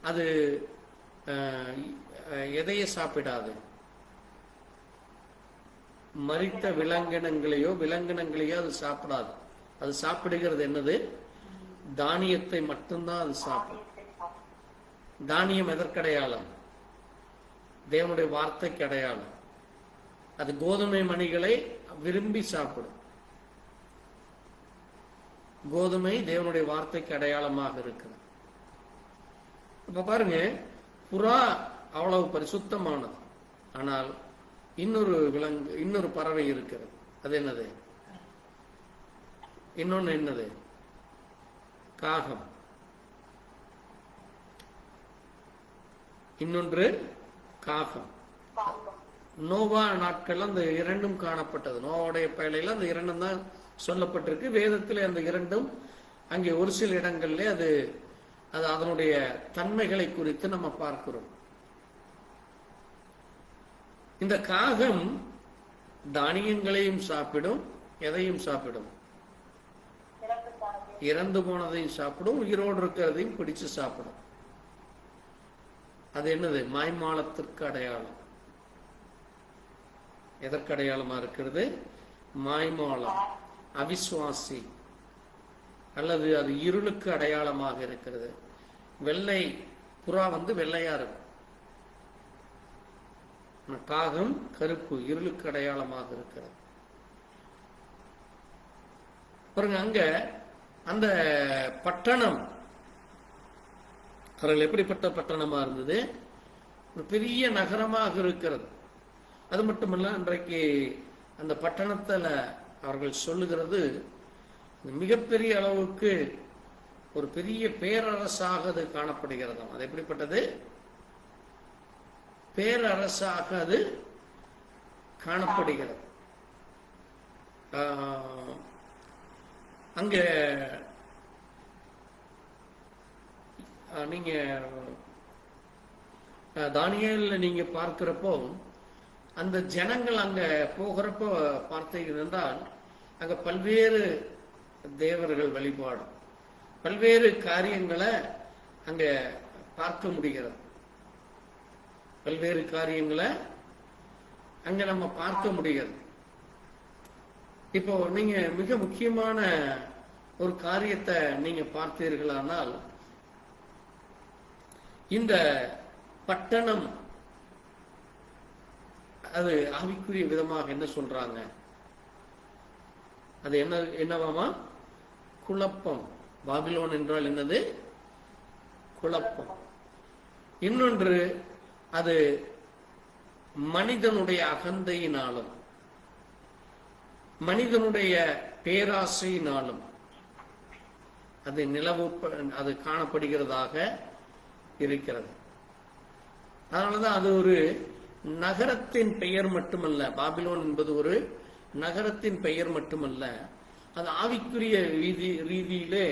அது எதையே சாப்பிடாது. மரித்த விலங்கினங்களையோ அது சாப்பிடாது. அது சாப்பிடுகிறது என்னது? தானியத்தை மட்டும்தான் அது சாப்பிடும். தானியம் எதற்கடையாளம்? தேவனுடைய வார்த்தைக்கு அடையாளம். அது கோதுமை மணிகளை விரும்பி சாப்பிடும். கோதுமை தேவனுடைய வார்த்தைக்கு அடையாளமாக இருக்கிறது. இப்ப பாருங்க, புறா அவ்வளவு பரிசுத்தமானது. ஆனால் இன்னொரு பறவை இருக்கிறது. அது என்னது? இன்னொன்னு என்னது? காகம். இன்னொன்று காகம். நோவா நாட்கள் அந்த 2ம் காணப்பட்டது. நோவாவுடைய பயலையில் அந்த 2ம் தான் சொல்லப்பட்டிருக்கு. வேதத்தில் அந்த 2ம் அங்கே ஒரு சில இடங்கள்ல அது அதனுடைய தன்மைகளை குறித்து நம்ம பார்க்கிறோம். இந்த காகம் தானியங்களையும் சாப்பிடும், எதையும் சாப்பிடும்? இறந்து போனதையும் சாப்பிடும், உயிரோடு இருக்கிறதையும் பிடிச்சு சாப்பிடும். அது என்னது? மாய்மாலத்திற்கு அடையாளம். எதற்கு அடையாளமா இருக்கிறது? மாய்மாலம், அவிசுவாசி, அல்லது அது இருளுக்கு அடையாளமாக இருக்கிறது. வெள்ளை புறா வெள்ளையா இருக்கும், காகம் கருப்பு, இருளுக்கு அடையாளமாக இருக்கிறது. பாருங்க, அங்க அந்த பட்டணம் அவர்கள் எப்படிப்பட்ட பட்டணமா இருந்தது? ஒரு பெரிய நகரமாக இருக்கிறது. அது மட்டுமல்ல, அன்றைக்கு அந்த பட்டணத்துல அவர்கள் சொல்லுகிறது மிகப்பெரிய அளவுக்கு ஒரு பெரிய பேரரசாக அது காணப்படுகிறது. அது எப்படிப்பட்டது? பேரரசாக அது காணப்படுகிறது. அங்க நீங்க தானியேல்ல நீங்க பார்க்கிறப்போ அந்த ஜனங்கள் அங்க போகிறப்போ பார்த்தீர்கள் என்றால் அங்க பல்வேறு தேவர்கள் வழிபாடு, பல்வேறு காரியங்களை அங்க பார்க்க முடிகிறது. பல்வேறு காரியங்களை அங்க நம்ம பார்க்க முடிகிறது. இப்போ நீங்க மிக முக்கியமான ஒரு காரியத்தை நீங்க பார்த்தீர்களானால், இந்த பட்டணம் அது ஆவிக்குரிய விதமாக என்ன சொல்றாங்க? அது என்னவாமா? குழப்பம். பாபிலோன் என்றால் என்னது? குழப்பம். இன்னொன்று, அது மனிதனுடைய அகந்தையினாலும் மனிதனுடைய பேராசையினாலும் அது காணப்படுகிறதாக இருக்கிறது. அதனாலதான் அது ஒரு நகரத்தின் பெயர் மட்டுமல்ல. பாபிலோன் என்பது ஒரு நகரத்தின் பெயர் மட்டுமல்ல, அது ஆவிக்குரிய ரீதியிலே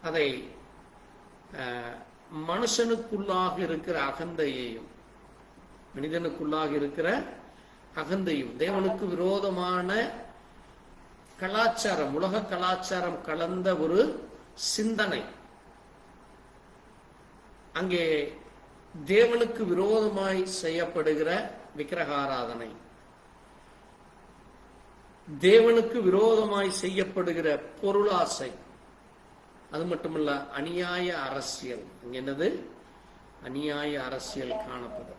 அதை மனுஷனுக்குள்ளாக இருக்கிற அகந்தையையும் மனிதனுக்குள்ளாக இருக்கிற அகந்தையும் தேவனுக்கு விரோதமான கலாச்சாரம், உலக கலாச்சாரம் கலந்த ஒரு சிந்தனை, அங்கே தேவனுக்கு விரோதமாய் செய்யப்படுகிற விக்கிரகாராதனை, தேவனுக்கு விரோதமாய் செய்யப்படுகிற பொருளாசை, அது மட்டுமல்ல அநியாய அரசியல். இங்க என்னது? அநியாய அரசியல் காணப்படும்.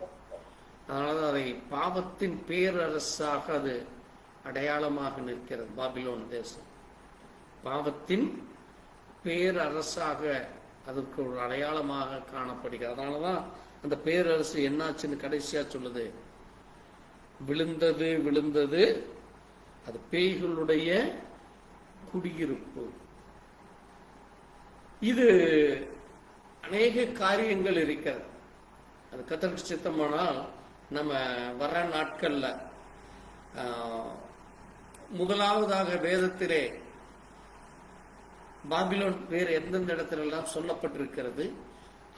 அதனால அதை பாவத்தின் பேரரசாக அது அடையாளமாக நிற்கிறது. பாபிலோன் தேசம் பாவத்தின் பேரரசாக அதற்கு ஒரு அடையாளமாக காணப்படுகிறது. அதனாலதான் அந்த பேரரசு என்னாச்சுன்னு கடைசியா சொல்லுது, விழுந்தது விழுந்தது அது பேய்களுடைய குடியிருப்பு. இது அநேக காரியங்கள் இருக்கிறது. அது கர்த்தருக்கு சித்தமானால் நம்ம வர நாட்கள்ல முதலாவதாக வேதத்திலே பாபிலோன் வேறு எந்தெந்த இடத்துல எல்லாம் சொல்லப்பட்டிருக்கிறது,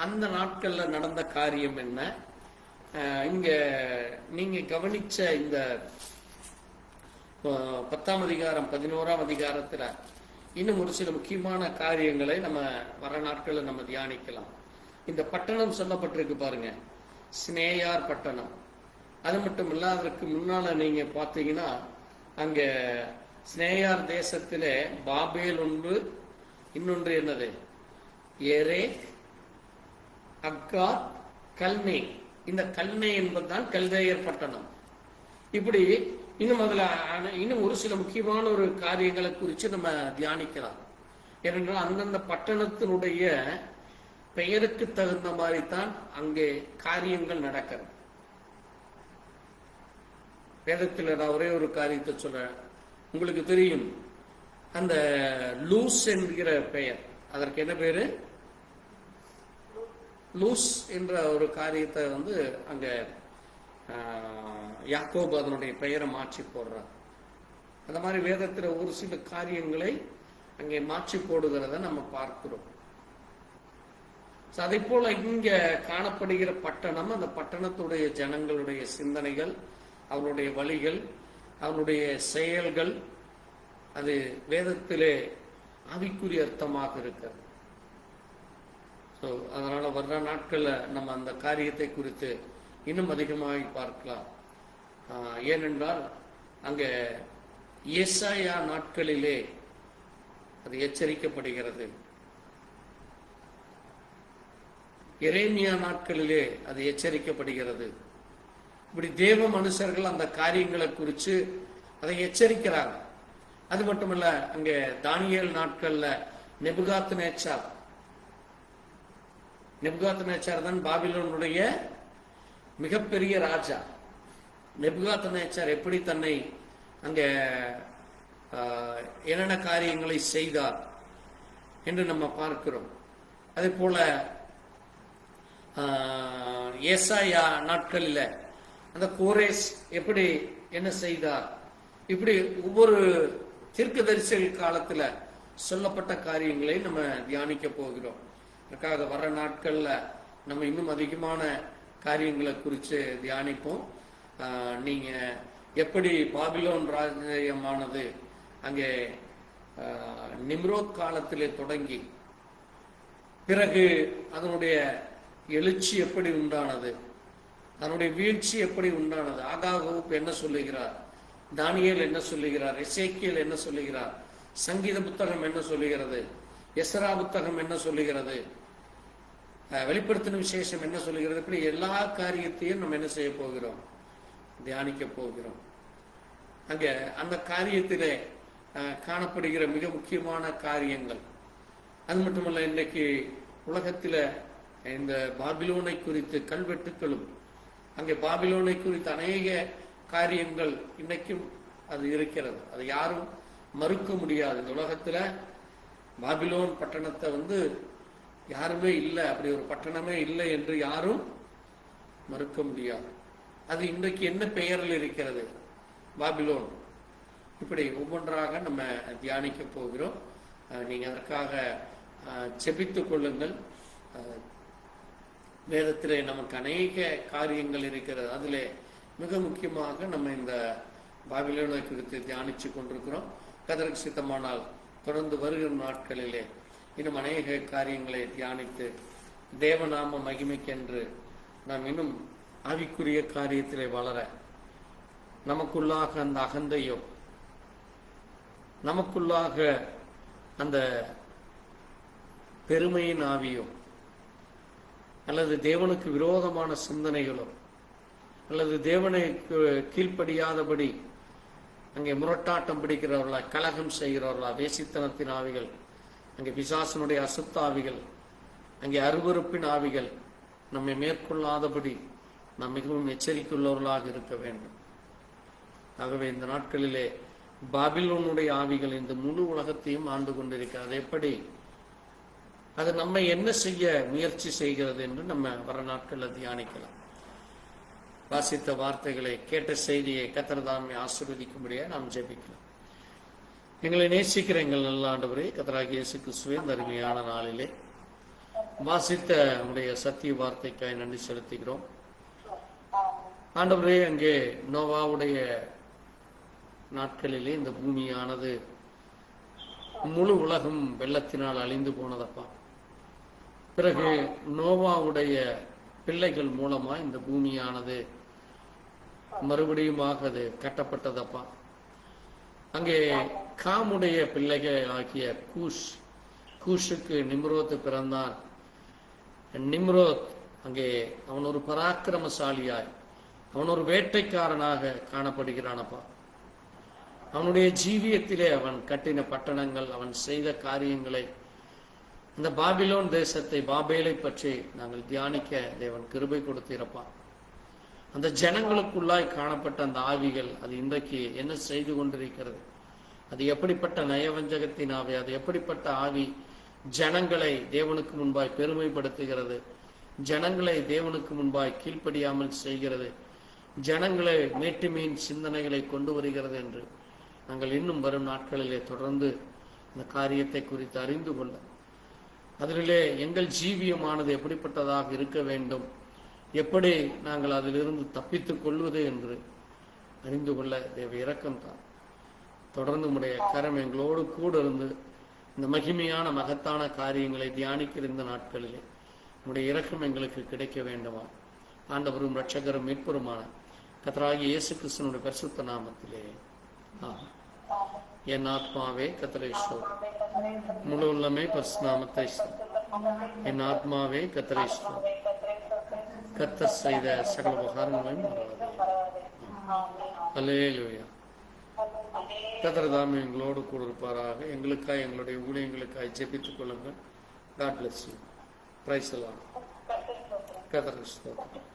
அந்த நாட்கள்ல நடந்த காரியம் என்ன, இங்க நீங்க கவனிச்ச இந்த 10ஆம் அதிகாரம் 11ஆம் அதிகாரத்துல இன்னும் ஒரு சில முக்கியமான காரியங்களை நம்ம வர நாட்கள்ல நம்ம தியானிக்கலாம். இந்த பட்டணம் சொல்லப்பட்டிருக்கு பாருங்க, சினேயார் பட்டணம். அது மட்டும் இல்ல, அதற்கு முன்னால நீங்க பாத்தீங்கன்னா அங்க சினேயார் தேசத்திலே பாபேல் ஒன்று, இன்னொன்று என்னது ஏரேக், அக்காத், கல்னே. இந்த கல்னே என்பதுதான் கல்தேயர் பட்டணம். இப்படி இன்னும் அதுல இன்னும் ஒரு சில முக்கியமான ஒரு காரியங்களை குறித்து நம்ம தியானிக்கலாம். ஏனென்றால் அந்தந்த பட்டணத்தினுடைய பெயருக்கு தகுந்த மாதிரி தான் அங்கே காரியங்கள் நடக்கிறது. வேதத்தில் நான் ஒரே ஒரு காரியத்தை சொல்றேன். உங்களுக்கு தெரியும், அந்த லூஸ் என்கிற பெயர், அதற்கு என்ன பேரு? லூஸ் என்ற ஒரு காரியத்தை அங்க யாக்கோபு அதனுடைய பெயரை மாற்றி போடுறார். அந்த மாதிரி வேதத்துல ஒரு சில காரியங்களை அங்கே மாற்றி போடுகிறத நம்ம பார்க்கிறோம். அதே போல இங்க காணப்படுகிற பட்டணம், அந்த பட்டணத்துடைய ஜனங்களுடைய சிந்தனைகள், அவனுடைய வழிகள், அவனுடைய செயல்கள், அது வேதத்திலே ஆவிக்குரிய அர்த்தமாக இருக்கிறது. அதனால வர்ற நாட்கள்ல நம்ம அந்த காரியத்தை குறித்து இன்னும் அதிகமாக பார்க்கலாம். ஏனென்றால் அங்க ஏசாயா நாட்களிலே அது எச்சரிக்கப்படுகிறது, எரேமியா நாட்களிலே அது எச்சரிக்கப்படுகிறது. இப்படி தேவ மனுஷர்கள் அந்த காரியங்களை குறித்து அதை எச்சரிக்கிறாங்க. அது மட்டுமல்ல, அங்க தானியேல் நாட்கள்ல நெபுகாத்நேச்சார் தான் பாபிலோனுடைய மிகப்பெரிய ராஜா. நெபுகாத்நேச்சார் எப்படி தன்னை அங்க என்னென்ன காரியங்களை செய்தார் என்று நம்ம பார்க்கிறோம். அதே போல ஏசாயா நாட்களில் அந்த கோரேஸ் எப்படி என்ன செய்தார், இப்படி ஒவ்வொரு தீர்க்கதரிசிகள் காலத்துல சொல்லப்பட்ட காரியங்களை நம்ம தியானிக்க போகிறோம். அதுக்காக வர நாட்கள்ல நம்ம இன்னும் அதிகமான காரியங்களை குறித்து தியானிப்போம். நீங்க எப்படி பாபிலோன் ராஜ்யமானது அங்கே நிம்ரோத் காலத்திலே தொடங்கி பிறகு அதனுடைய எழுச்சி எப்படி உண்டானது, அதனுடைய வீழ்ச்சி எப்படி உண்டானது, ஆகாகூப் என்ன சொல்லுகிறார், தானியேல் என்ன சொல்லுகிறார், எசேக்கியேல் என்ன சொல்லுகிறார், சங்கீத புத்தகம் என்ன சொல்லுகிறது, எஸ்ரா புத்தகம் என்ன சொல்லுகிறது, வெளிப்படுத்தின விசேஷம் என்ன சொல்லுகிறது, இப்படி எல்லா காரியத்தையும் நம்ம என்ன செய்ய போகிறோம், தியானிக்க போகிறோம். அங்க அந்த காரியத்திலே காணப்படுகிற மிக முக்கியமான காரியங்கள். அது மட்டுமல்ல, இன்றைக்கு உலகத்தில இந்த பாபிலோனை குறித்து கல்வெட்டுக்களும், அங்கே பாபிலோனை குறித்து அநேக காரியங்கள் இன்னைக்கும் அது இருக்கிறது. அதை யாரும் மறுக்க முடியாது. இந்த உலகத்துல பாபிலோன் பட்டணத்தை யாருமே இல்லை, அப்படி ஒரு பட்டணமே இல்லை என்று யாரும் மறுக்க முடியாது. அது இன்றைக்கு என்ன பெயரில் இருக்கிறது, பாபிலோன். இப்படி ஒவ்வொன்றாக நம்ம தியானிக்க போகிறோம். நீங்க அதற்காக செபித்துக் கொள்ளுங்கள். வேதத்திலே நமக்கு அநேக காரியங்கள் இருக்கிறது. அதிலே மிக முக்கியமாக நம்ம இந்த பாபிலோனை குறித்து தியானிச்சு கொண்டிருக்கிறோம். கர்த்தருக்கு சித்தமானால் தொடர்ந்து வருகிற நாட்களிலே இன்னும் அநேக காரியங்களை தியானித்து தேவநாம மகிமைக்கென்று நாம் இன்னும் ஆவிக்குரிய காரியத்திலே வளர, நமக்குள்ளாக அந்த அகந்தையோ, நமக்குள்ளாக அந்த பெருமையின் ஆவியோ, அல்லது தேவனுக்கு விரோதமான சிந்தனைகளோ, அல்லது தேவனை கீழ்ப்படியாதபடி அங்கே முரட்டாட்டம் பிடிக்கிறவர்களா, கலகம் செய்கிறவர்களா, வேசித்தனத்தின் ஆவிகள், அங்கே பிசாசனுடைய அசுத்த ஆவிகள், அங்கே அருவருப்பின் ஆவிகள் நம்மை மேற்கொள்ளாதபடி நாம் மிகவும் எச்சரிக்கையுள்ளவர்களாக இருக்க வேண்டும். ஆகவே இந்த நாட்களிலே பாபிலோனுடைய ஆவிகள் இந்த முழு உலகத்தையும் ஆண்டு கொண்டிருக்கிறது. எப்படி அது நம்ம என்ன செய்ய முயற்சி செய்கிறது என்று நம்ம வர நாட்களில் தியானிக்கலாம். வாசித்த வார்த்தைகளை, கேட்ட செய்தியை கர்த்தர் தாமே ஆசீர்வதிக்கும்படியாக நாம் ஜெபிக்கலாம். எங்களை நேசிக்கிற எங்கள் நல்ல ஆண்டவரே, கர்த்தராகிய இயேசு கிறிஸ்துவே, இந்த அருமையான நாளிலே வாசித்த நம்முடைய சத்திய வார்த்தைக்காய் நன்றி செலுத்துகிறோம். ஆண்டவரே, அங்கே நோவாவுடைய நாட்களிலே இந்த பூமியானது முழு உலகம் வெள்ளத்தினால் அழிந்து போனதப்பா. பிறகு நோவாவுடைய பிள்ளைகள் மூலமா இந்த பூமியானது மறுபடியுமாக அது கட்டப்பட்டதப்பா. அங்கே காமுடைய பிள்ளைகள் ஆகிய கூஷுக்கு நிம்ரோத் பிறந்தான். நிம்ரோத் அங்கே அவன் ஒரு பராக்கிரமசாலியாய், அவன் ஒரு வேட்டைக்காரனாக காணப்படுகிறானப்பா. அவனுடைய ஜீவியத்திலே அவன் கட்டின பட்டணங்கள், அவன் செய்த காரியங்களை, இந்த பாபிலோன் தேசத்தை, பாபேலை பற்றி நாங்கள் தியானிக்க தேவன் கிருபை கொடுத்திருப்பா. அந்த ஜனங்களுக்குள்ளாய் காணப்பட்ட அந்த ஆவிகள் அது இன்றைக்கு என்ன செய்து கொண்டிருக்கிறது? அது எப்படிப்பட்ட நயவஞ்சகத்தின் ஆவி? அது எப்படிப்பட்ட ஆவி ஜனங்களை தேவனுக்கு முன்பாய் பெருமைப்படுத்துகிறது? ஜனங்களை தேவனுக்கு முன்பாய் கீழ்ப்படியாமல் செய்கிறது? ஜனங்களை மேட்டுமீன் சிந்தனைகளை கொண்டு வருகிறது என்று நாங்கள் இன்னும் வரும் நாட்களிலே தொடர்ந்து இந்த காரியத்தை குறித்து அறிந்து கொள்ள, அதிலே எங்கள் ஜீவியமானது எப்படிப்பட்டதாக இருக்க வேண்டும், எப்படி நாங்கள் அதிலிருந்து தப்பித்துக் கொள்வது என்று அறிந்து கொள்ள தேவ இரக்கம் தான். தொடர்ந்து உம்முடைய கரம் எங்களோடு கூட இருந்து இந்த மகிமையான மகத்தான காரியங்களை தியானிக்கிற இந்த நாட்களிலே உம்முடைய இரக்கம் எங்களுக்கு கிடைக்க வேண்டுமா? ஆண்டவரும் இரட்சகரும் மீட்பருமான கர்த்தராகிய இயேசு கிறிஸ்துவினுடைய பரிசுத்த நாமத்திலே ஆமென். என் ஆத்மாவே கர்த்தரை ஸ்தோத்திரி, முழு உள்ளமே பரிசுத்த நாமத்தை ஸ்தோத்திரி. என் ஆத்மாவே கர்த்தரை ஸ்தோத்திரி, கர்த்தர் செய்த சகல உபகாரங்களையும் மறவாதே. அல்லேலூயா. கர்த்தர் தாமே எங்களோடு கூட இருப்பாராக. எங்களுக்காய், எங்களுடைய ஊழியங்களுக்காய் ஜெபித்துக் கொள்ளுங்கள். God bless you. Praise the Lord. கர்த்தருக்கு ஸ்தோத்திரம்.